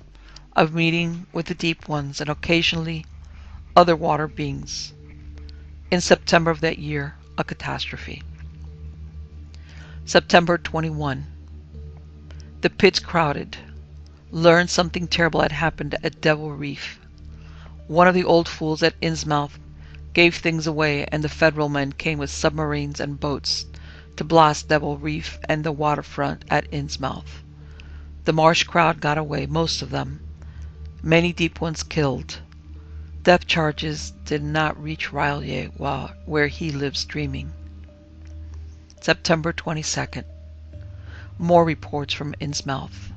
of meeting with the deep ones, and occasionally other water beings. In September of that year, a catastrophe. September 21. The pits crowded. Learned something terrible had happened at Devil Reef. One of the old fools at Innsmouth gave things away, and the Federal men came with submarines and boats to blast Devil Reef and the waterfront at Innsmouth. The marsh crowd got away, most of them. Many deep ones killed. Death charges did not reach Riley where he lives dreaming. September 22nd. More reports from Innsmouth.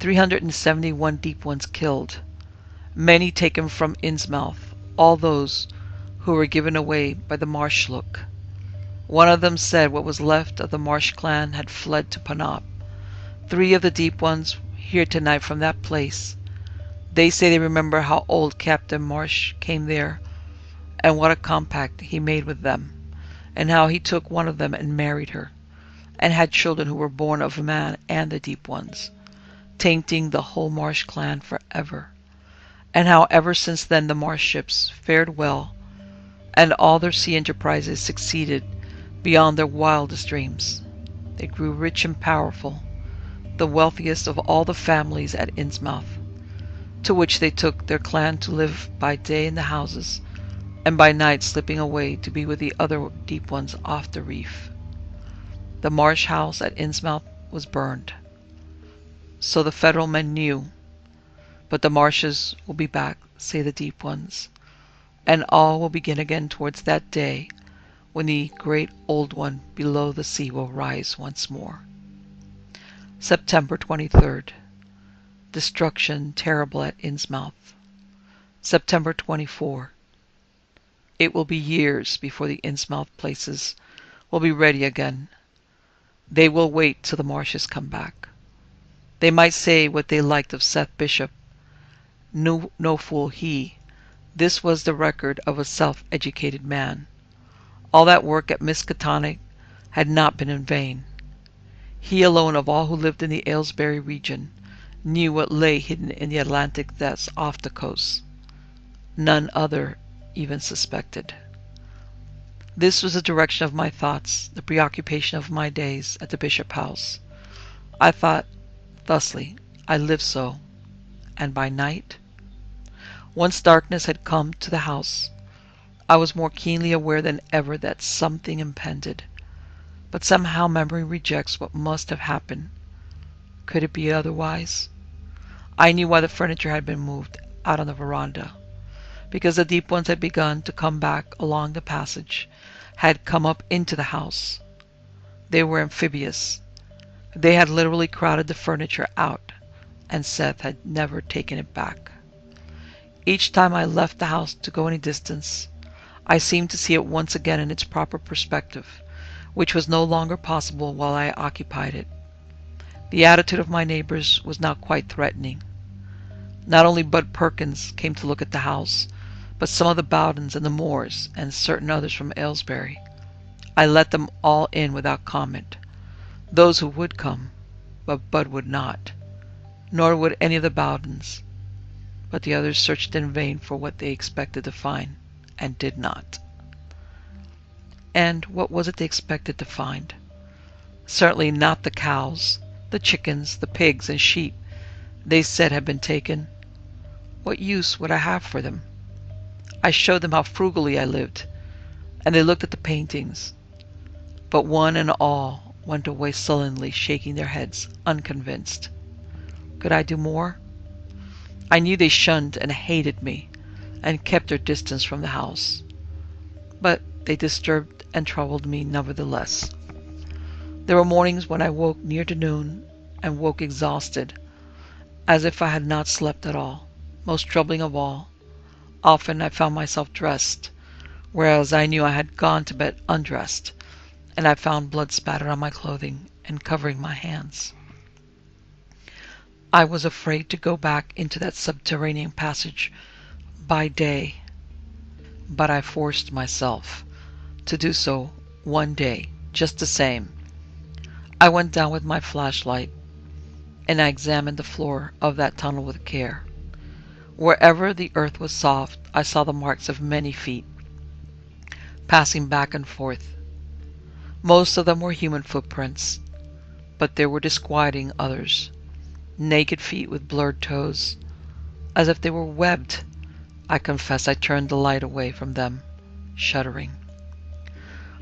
371 deep ones killed. Many taken from Innsmouth, all those who were given away by the Marshlook. One of them said what was left of the Marsh clan had fled to Panop. 3 of the deep ones here tonight from that place. They say they remember how old Captain Marsh came there, and what a compact he made with them, and how he took one of them and married her, and had children who were born of man and the deep ones, tainting the whole Marsh clan forever, and how ever since then the Marsh ships fared well, and all their sea enterprises succeeded beyond their wildest dreams. They grew rich and powerful, the wealthiest of all the families at Innsmouth, to which they took their clan to live by day in the houses, and by night slipping away to be with the other deep ones off the reef. The Marsh house at Innsmouth was burned. So the Federal men knew, but the Marshes will be back, say the deep ones, and all will begin again towards that day when the great old one below the sea will rise once more. September 23rd. Destruction terrible at Innsmouth. September 24. It will be years before the Innsmouth places will be ready again. They will wait till the Marshes come back. They might say what they liked of Seth Bishop. No fool he. This was the record of a self-educated man. All that work at Miskatonic had not been in vain. He alone of all who lived in the Aylesbury region knew what lay hidden in the Atlantic depths off the coast. None other even suspected. This was the direction of my thoughts, the preoccupation of my days at the Bishop House. I thought thusly, I lived so, and by night. Once darkness had come to the house, I was more keenly aware than ever that something impended. But somehow memory rejects what must have happened. Could it be otherwise? I knew why the furniture had been moved out on the veranda. Because the deep ones had begun to come back along the passage, had come up into the house. They were amphibious. They had literally crowded the furniture out, and Seth had never taken it back. Each time I left the house to go any distance, I seemed to see it once again in its proper perspective, which was no longer possible while I occupied it. The attitude of my neighbors was now quite threatening. Not only Bud Perkins came to look at the house, but some of the Bowdens and the Moores, and certain others from Aylesbury. I let them all in without comment. Those who would come, but Bud would not, nor would any of the Bowdens. But the others searched in vain for what they expected to find, and did not. And what was it they expected to find? Certainly not the cows, the chickens, the pigs and sheep they said had been taken. What use would I have for them? I showed them how frugally I lived, and they looked at the paintings. But one and all went away sullenly, shaking their heads, unconvinced. Could I do more? I knew they shunned and hated me, and kept their distance from the house. But they disturbed and troubled me nevertheless. There were mornings when I woke near to noon, and woke exhausted, as if I had not slept at all. Most troubling of all, often I found myself dressed, whereas I knew I had gone to bed undressed, and I found blood spattered on my clothing and covering my hands. I was afraid to go back into that subterranean passage by day, but I forced myself to do so one day, just the same. I went down with my flashlight, and I examined the floor of that tunnel with care. Wherever the earth was soft, I saw the marks of many feet, passing back and forth. Most of them were human footprints, but there were disquieting others, naked feet with blurred toes, as if they were webbed. I confess I turned the light away from them, shuddering.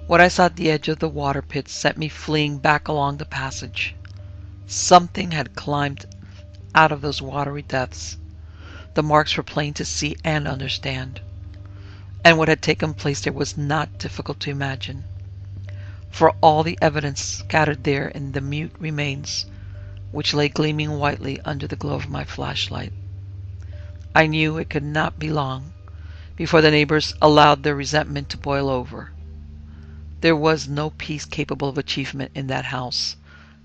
What I saw at the edge of the water pit sent me fleeing back along the passage. Something had climbed out of those watery depths. The marks were plain to see and understand, and what had taken place there was not difficult to imagine. For all the evidence scattered there in the mute remains, which lay gleaming whitely under the glow of my flashlight. I knew it could not be long before the neighbors allowed their resentment to boil over. There was no peace capable of achievement in that house,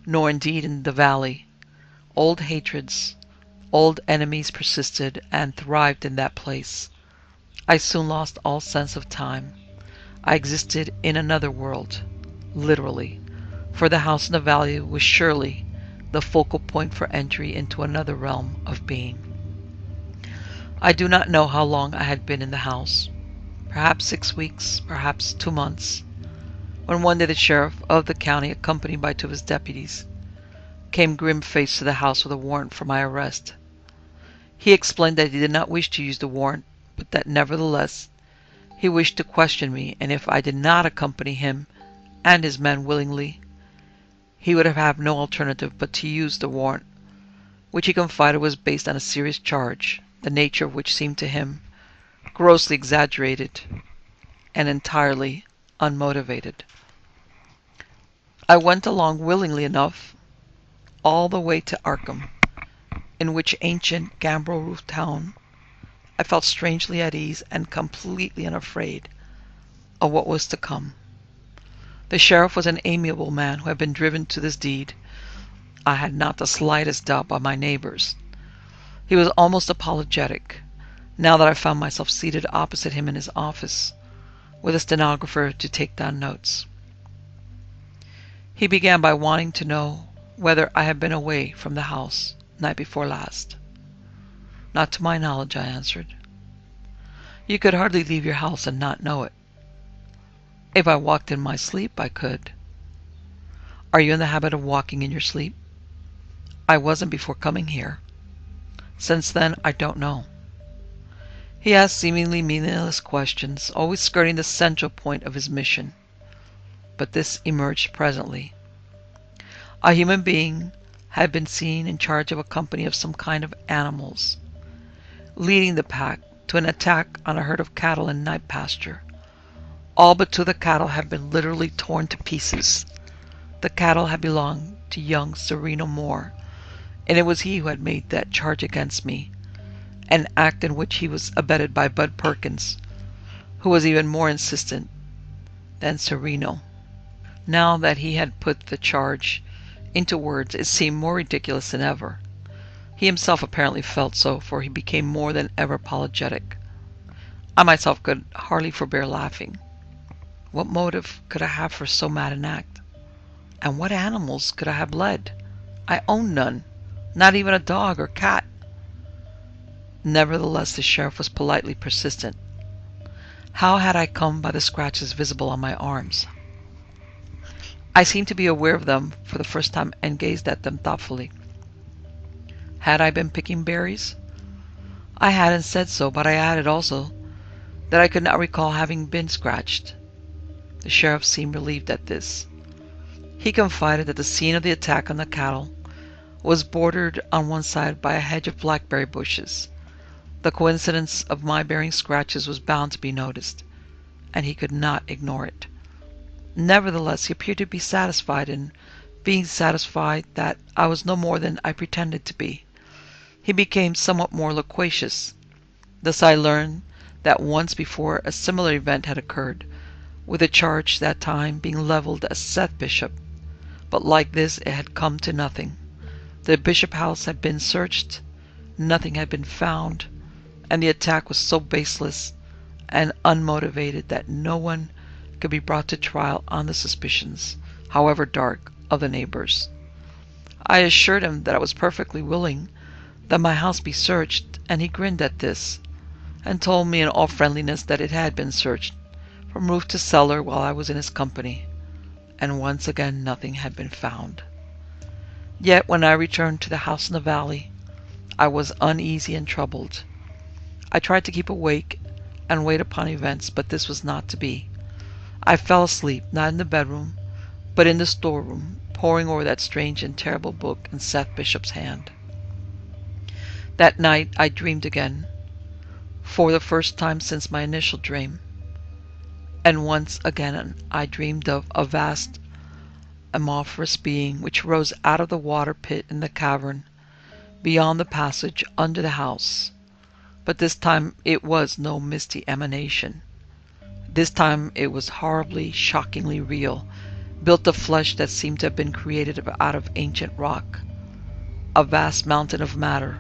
nor indeed in the valley. Old hatreds, old enemies persisted and thrived in that place. I soon lost all sense of time. I existed in another world, literally, for the house in the valley was surely the focal point for entry into another realm of being. I do not know how long I had been in the house, perhaps 6 weeks, perhaps 2 months, when one day the sheriff of the county, accompanied by 2 of his deputies, came grim-faced to the house with a warrant for my arrest. He explained that he did not wish to use the warrant, but that nevertheless he wished to question me, and if I did not accompany him and his men willingly, he would have no alternative but to use the warrant, which he confided was based on a serious charge, the nature of which seemed to him grossly exaggerated and entirely unmotivated. I went along willingly enough all the way to Arkham, in which ancient gambrel-roofed town I felt strangely at ease and completely unafraid of what was to come. The sheriff was an amiable man who had been driven to this deed, I had not the slightest doubt, by my neighbors. He was almost apologetic, now that I found myself seated opposite him in his office, with a stenographer to take down notes. He began by wanting to know whether I had been away from the house night before last. Not to my knowledge, I answered. You could hardly leave your house and not know it. If I walked in my sleep, I could. Are you in the habit of walking in your sleep? I wasn't before coming here. Since then, I don't know. He asked seemingly meaningless questions, always skirting the central point of his mission. But this emerged presently. A human being had been seen in charge of a company of some kind of animals, leading the pack to an attack on a herd of cattle in night pasture. All but two of the cattle had been literally torn to pieces. The cattle had belonged to young Sereno Moore, and it was he who had made that charge against me, an act in which he was abetted by Bud Perkins, who was even more insistent than Sereno. Now that he had put the charge into words, it seemed more ridiculous than ever. He himself apparently felt so, for he became more than ever apologetic. I myself could hardly forbear laughing. What motive could I have for so mad an act? And what animals could I have led? I owned none, not even a dog or cat. Nevertheless, the sheriff was politely persistent. How had I come by the scratches visible on my arms? I seemed to be aware of them for the first time and gazed at them thoughtfully. Had I been picking berries? I had and said so, but I added also that I could not recall having been scratched. The sheriff seemed relieved at this. He confided that the scene of the attack on the cattle was bordered on one side by a hedge of blackberry bushes. The coincidence of my bearing scratches was bound to be noticed, and he could not ignore it. Nevertheless, he appeared to be satisfied, and being satisfied that I was no more than I pretended to be, he became somewhat more loquacious. Thus I learned that once before a similar event had occurred, with a charge that time being levelled at Seth Bishop, but like this it had come to nothing. The Bishop house had been searched, nothing had been found, and the attack was so baseless and unmotivated that no one could be brought to trial on the suspicions, however dark, of the neighbors. I assured him that I was perfectly willing that my house be searched, and he grinned at this, and told me in all friendliness that it had been searched, from roof to cellar, while I was in his company, and once again nothing had been found. Yet when I returned to the house in the valley, I was uneasy and troubled. I tried to keep awake and wait upon events, but this was not to be. I fell asleep, not in the bedroom, but in the storeroom, poring over that strange and terrible book in Seth Bishop's hand. That night I dreamed again, for the first time since my initial dream. And once again I dreamed of a vast amorphous being which rose out of the water pit in the cavern beyond the passage under the house. But this time it was no misty emanation. This time it was horribly, shockingly real, built of flesh that seemed to have been created out of ancient rock. A vast mountain of matter,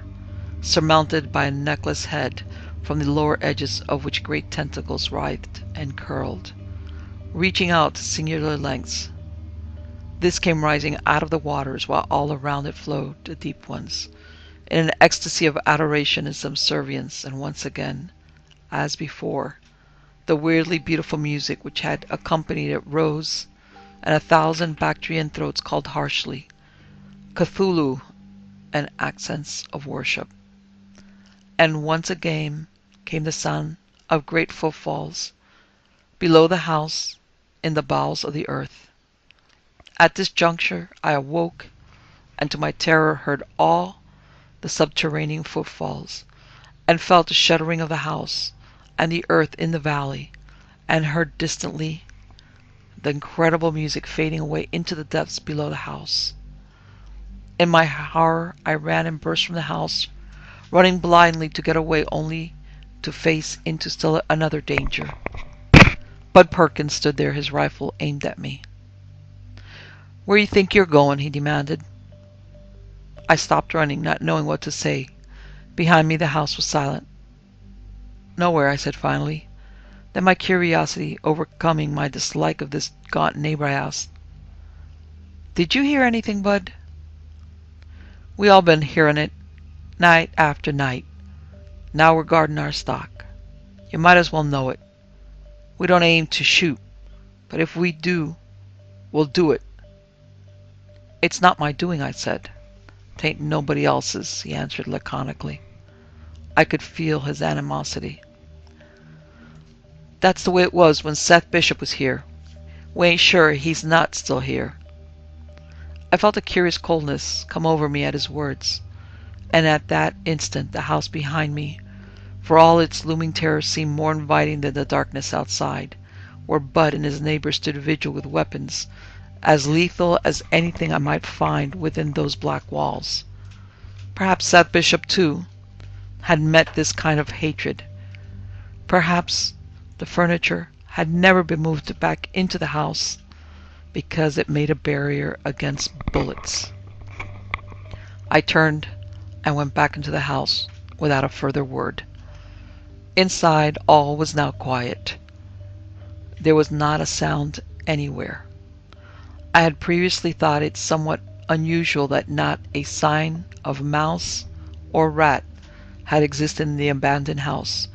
surmounted by a necklace head, from the lower edges of which great tentacles writhed and curled, reaching out to singular lengths. This came rising out of the waters, while all around it flowed the deep ones, in an ecstasy of adoration and subservience, and once again, as before, the weirdly beautiful music which had accompanied it rose, and 1,000 Bactrian throats called harshly, Cthulhu, and accents of worship. And once again came the sound of great footfalls below the house in the bowels of the earth. At this juncture I awoke, and to my terror heard all the subterranean footfalls, and felt the shuddering of the house and the earth in the valley, and heard distantly the incredible music fading away into the depths below the house. In my horror I ran and burst from the house, running blindly to get away only to face into still another danger. Bud Perkins stood there, his rifle aimed at me. "Where you think you're going?" he demanded. I stopped running, not knowing what to say. Behind me the house was silent. "Nowhere," I said finally. Then my curiosity overcoming my dislike of this gaunt neighbor, I asked, "Did you hear anything, Bud?" "We all been hearing it, night after night. Now we're guarding our stock. You might as well know it. We don't aim to shoot, but if we do, we'll do it." "It's not my doing," I said. "'Tain't nobody else's," he answered laconically. I could feel his animosity. "That's the way it was when Seth Bishop was here. We ain't sure he's not still here." I felt a curious coldness come over me at his words, and at that instant the house behind me, for all its looming terror, seemed more inviting than the darkness outside, where Bud and his neighbors stood vigil with weapons as lethal as anything I might find within those black walls. Perhaps Seth Bishop, too, had met this kind of hatred. Perhaps the furniture had never been moved back into the house because it made a barrier against bullets. I turned and went back into the house without a further word. Inside, all was now quiet. There was not a sound anywhere. I had previously thought it somewhat unusual that not a sign of mouse or rat had existed in the abandoned house,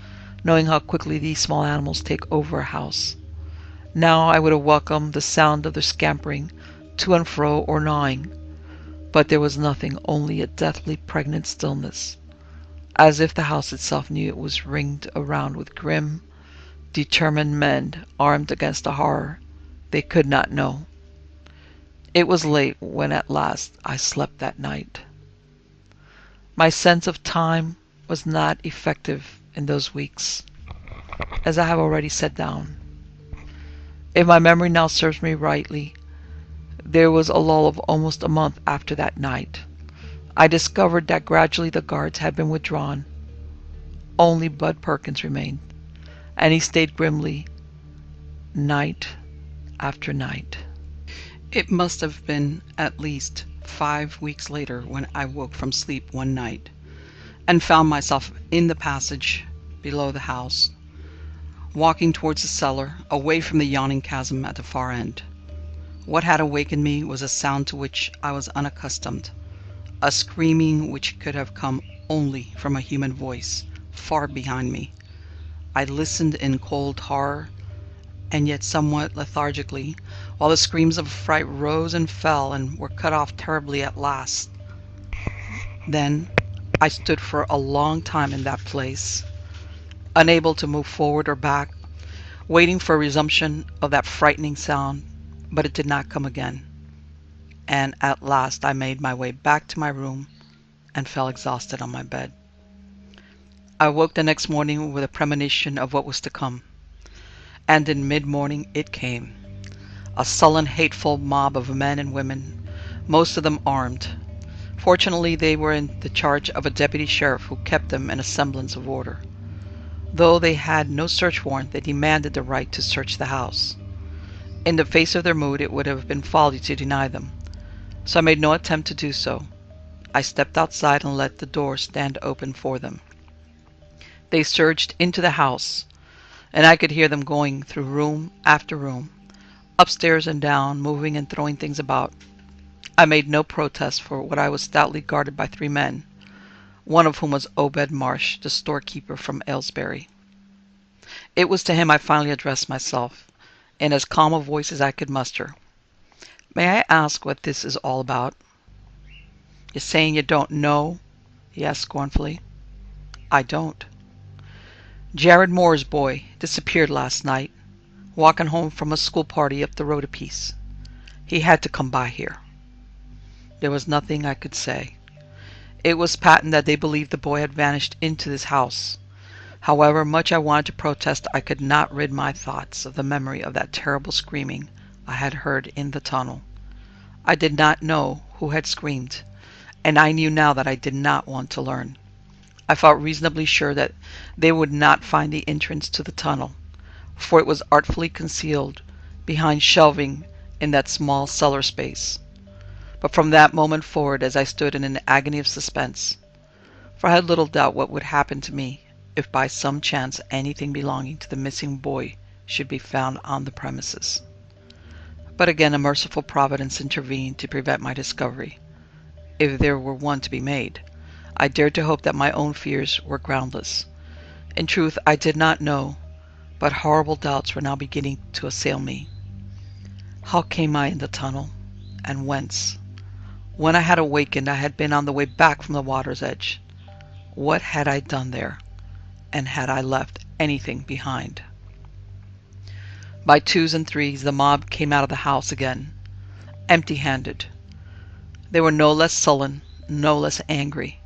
knowing how quickly these small animals take over a house. Now I would have welcomed the sound of their scampering to and fro or gnawing, but there was nothing, only a deathly pregnant stillness, as if the house itself knew it was ringed around with grim, determined men armed against a horror they could not know. It was late when at last I slept that night. My sense of time was not effective in those weeks, as I have already set down. If my memory now serves me rightly, there was a lull of almost a month after that night. I discovered that gradually the guards had been withdrawn. Only Bud Perkins remained, and he stayed grimly night after night. It must have been at least 5 weeks later when I woke from sleep one night and found myself in the passage below the house, walking towards the cellar, away from the yawning chasm at the far end. What had awakened me was a sound to which I was unaccustomed, a screaming which could have come only from a human voice far behind me. I listened in cold horror, and yet somewhat lethargically, while the screams of fright rose and fell and were cut off terribly at last. Then I stood for a long time in that place, unable to move forward or back, waiting for a resumption of that frightening sound, but it did not come again. And at last I made my way back to my room and fell exhausted on my bed. I woke the next morning with a premonition of what was to come, and in mid-morning it came. A sullen, hateful mob of men and women, most of them armed. Fortunately, they were in the charge of a deputy sheriff who kept them in a semblance of order. Though they had no search warrant, they demanded the right to search the house. In the face of their mood, it would have been folly to deny them, so I made no attempt to do so. I stepped outside and let the door stand open for them. They surged into the house, and I could hear them going through room after room, upstairs and down, moving and throwing things about. I made no protest, for what I was stoutly guarded by 3 men, one of whom was Obed Marsh, the storekeeper from Aylesbury. It was to him I finally addressed myself, in as calm a voice as I could muster. "May I ask what this is all about?" "You're saying you don't know?" he asked scornfully. "I don't." "Jared Moore's boy disappeared last night, walking home from a school party up the road a piece. He had to come by here." There was nothing I could say. It was patent that they believed the boy had vanished into this house. However much I wanted to protest, I could not rid my thoughts of the memory of that terrible screaming I had heard in the tunnel. I did not know who had screamed, and I knew now that I did not want to learn. I felt reasonably sure that they would not find the entrance to the tunnel, for it was artfully concealed behind shelving in that small cellar space. But from that moment forward, as I stood in an agony of suspense, for I had little doubt what would happen to me if by some chance anything belonging to the missing boy should be found on the premises. But again a merciful providence intervened to prevent my discovery, if there were one to be made. I dared to hope that my own fears were groundless. In truth, I did not know, but horrible doubts were now beginning to assail me. How came I in the tunnel, and whence? When I had awakened, I had been on the way back from the water's edge. What had I done there? And had I left anything behind? By twos and threes, the mob came out of the house again, empty-handed. They were no less sullen, no less angry,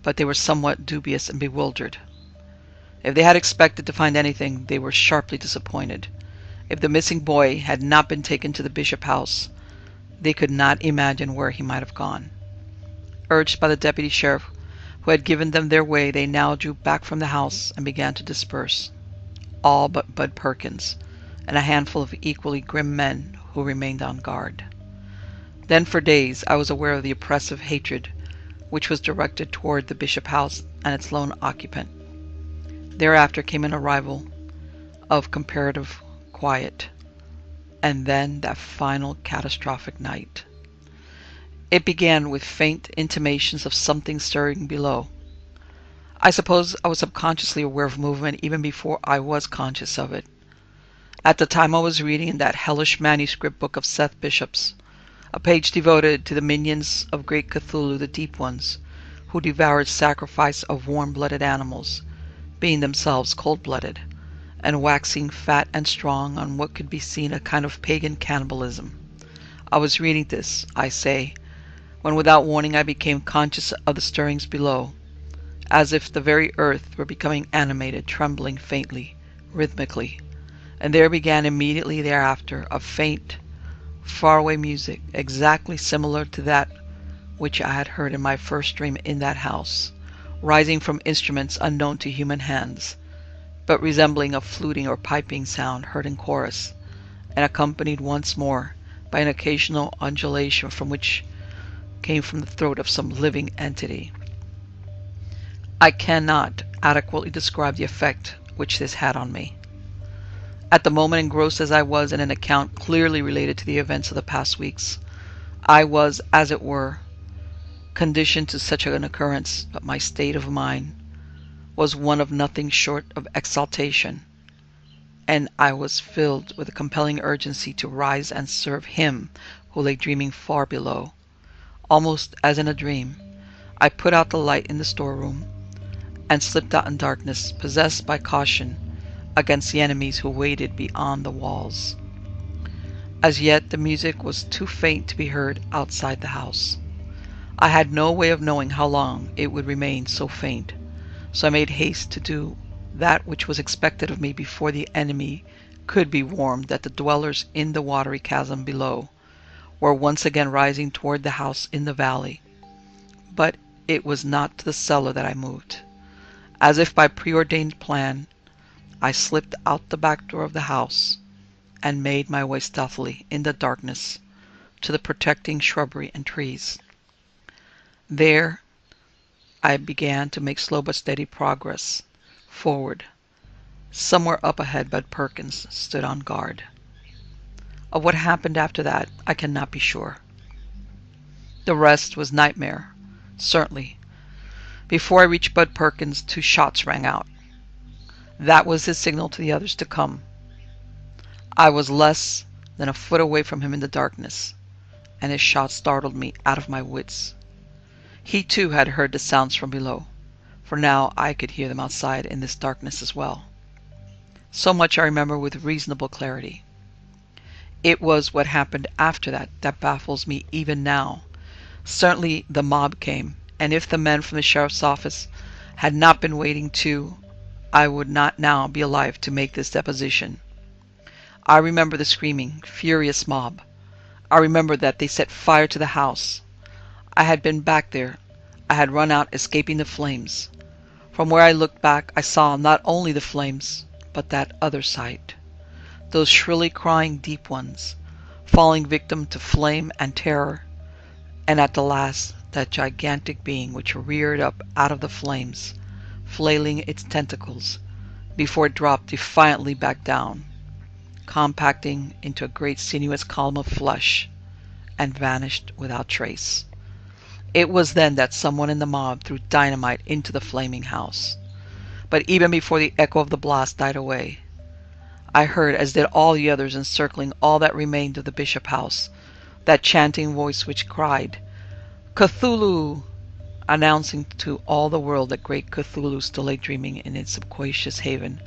but they were somewhat dubious and bewildered. If they had expected to find anything, they were sharply disappointed. If the missing boy had not been taken to the Bishop house, they could not imagine where he might have gone. Urged by the deputy sheriff, who had given them their way, they now drew back from the house and began to disperse, all but Bud Perkins and a handful of equally grim men who remained on guard. Then for days I was aware of the oppressive hatred which was directed toward the Bishop house and its lone occupant. Thereafter came an arrival of comparative quiet, and then that final catastrophic night. It began with faint intimations of something stirring below. I suppose I was subconsciously aware of movement even before I was conscious of it. At the time I was reading in that hellish manuscript book of Seth Bishop's, a page devoted to the minions of great Cthulhu, the Deep Ones, who devoured sacrifice of warm-blooded animals, being themselves cold-blooded, and waxing fat and strong on what could be seen a kind of pagan cannibalism. I was reading this, I say, when without warning I became conscious of the stirrings below, as if the very earth were becoming animated, trembling faintly, rhythmically, and there began immediately thereafter a faint, faraway music, exactly similar to that which I had heard in my first dream in that house, rising from instruments unknown to human hands, but resembling a fluting or piping sound heard in chorus, and accompanied once more by an occasional undulation from which came from the throat of some living entity. I cannot adequately describe the effect which this had on me. At the moment, engrossed as I was in an account clearly related to the events of the past weeks, I was, as it were, conditioned to such an occurrence, but my state of mind was one of nothing short of exaltation, and I was filled with a compelling urgency to rise and serve him who lay dreaming far below. Almost as in a dream, I put out the light in the storeroom and slipped out in darkness, possessed by caution against the enemies who waited beyond the walls. As yet the music was too faint to be heard outside the house. I had no way of knowing how long it would remain so faint, so I made haste to do that which was expected of me before the enemy could be warned that the dwellers in the watery chasm below were once again rising toward the house in the valley. But it was not to the cellar that I moved. As if by preordained plan, I slipped out the back door of the house and made my way stealthily in the darkness to the protecting shrubbery and trees. There I began to make slow but steady progress forward. Somewhere up ahead, Bud Perkins stood on guard. Of what happened after that, I cannot be sure. The rest was nightmare, certainly. Before I reached Bud Perkins, 2 shots rang out. That was his signal to the others to come. I was less than a foot away from him in the darkness, and his shot startled me out of my wits. He too had heard the sounds from below, for now I could hear them outside in this darkness as well. So much I remember with reasonable clarity. It was what happened after that baffles me even now. Certainly the mob came, and if the men from the sheriff's office had not been waiting too, I would not now be alive to make this deposition. I remember the screaming, furious mob. I remember that they set fire to the house. I had been back there. I had run out, escaping the flames. From where I looked back, I saw not only the flames, but that other sight. Those shrilly crying deep ones, falling victim to flame and terror, and at the last, that gigantic being which reared up out of the flames, flailing its tentacles, before it dropped defiantly back down, compacting into a great sinuous column of flesh, and vanished without trace. It was then that someone in the mob threw dynamite into the flaming house. But even before the echo of the blast died away, I heard, as did all the others encircling all that remained of the Bishop house, that chanting voice which cried, "Cthulhu!" announcing to all the world that great Cthulhu still lay dreaming in its subquacious haven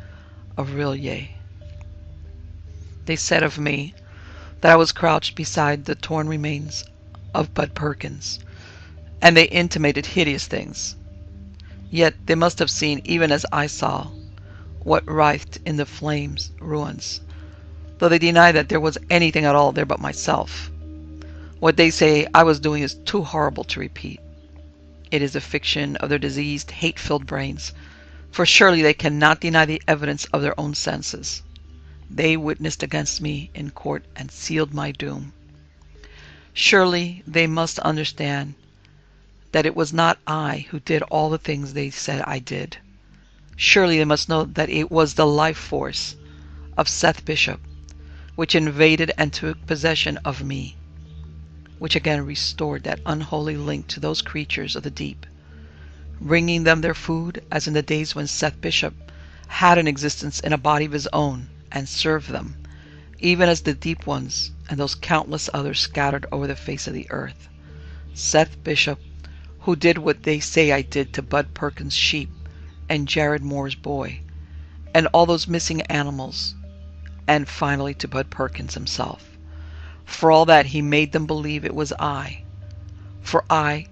of Rilye. They said of me that I was crouched beside the torn remains of Bud Perkins, and they intimated hideous things. Yet they must have seen, even as I saw, what writhed in the flames ruins, though they deny that there was anything at all there but myself. What they say I was doing is too horrible to repeat. It is a fiction of their diseased, hate-filled brains, for surely they cannot deny the evidence of their own senses. They witnessed against me in court and sealed my doom. Surely they must understand that it was not I who did all the things they said I did. Surely they must know that it was the life force of Seth Bishop which invaded and took possession of me, which again restored that unholy link to those creatures of the deep, bringing them their food as in the days when Seth Bishop had an existence in a body of his own, and served them, even as the deep ones and those countless others scattered over the face of the earth. Seth Bishop, who did what they say I did to Bud Perkins' sheep and Jared Moore's boy, and all those missing animals, and finally to Bud Perkins himself. For all that, he made them believe it was I, for I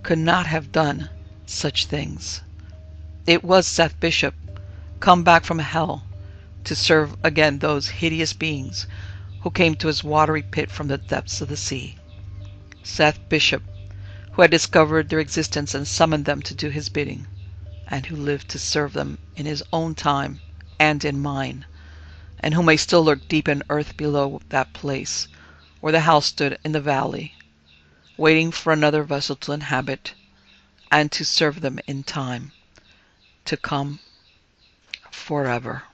could not have done such things. It was Seth Bishop, come back from hell to serve again those hideous beings who came to his watery pit from the depths of the sea. Seth Bishop, who had discovered their existence and summoned them to do his bidding, and who lived to serve them in his own time and in mine, and who may still lurk deep in earth below that place where the house stood in the valley, waiting for another vessel to inhabit and to serve them in time to come forever.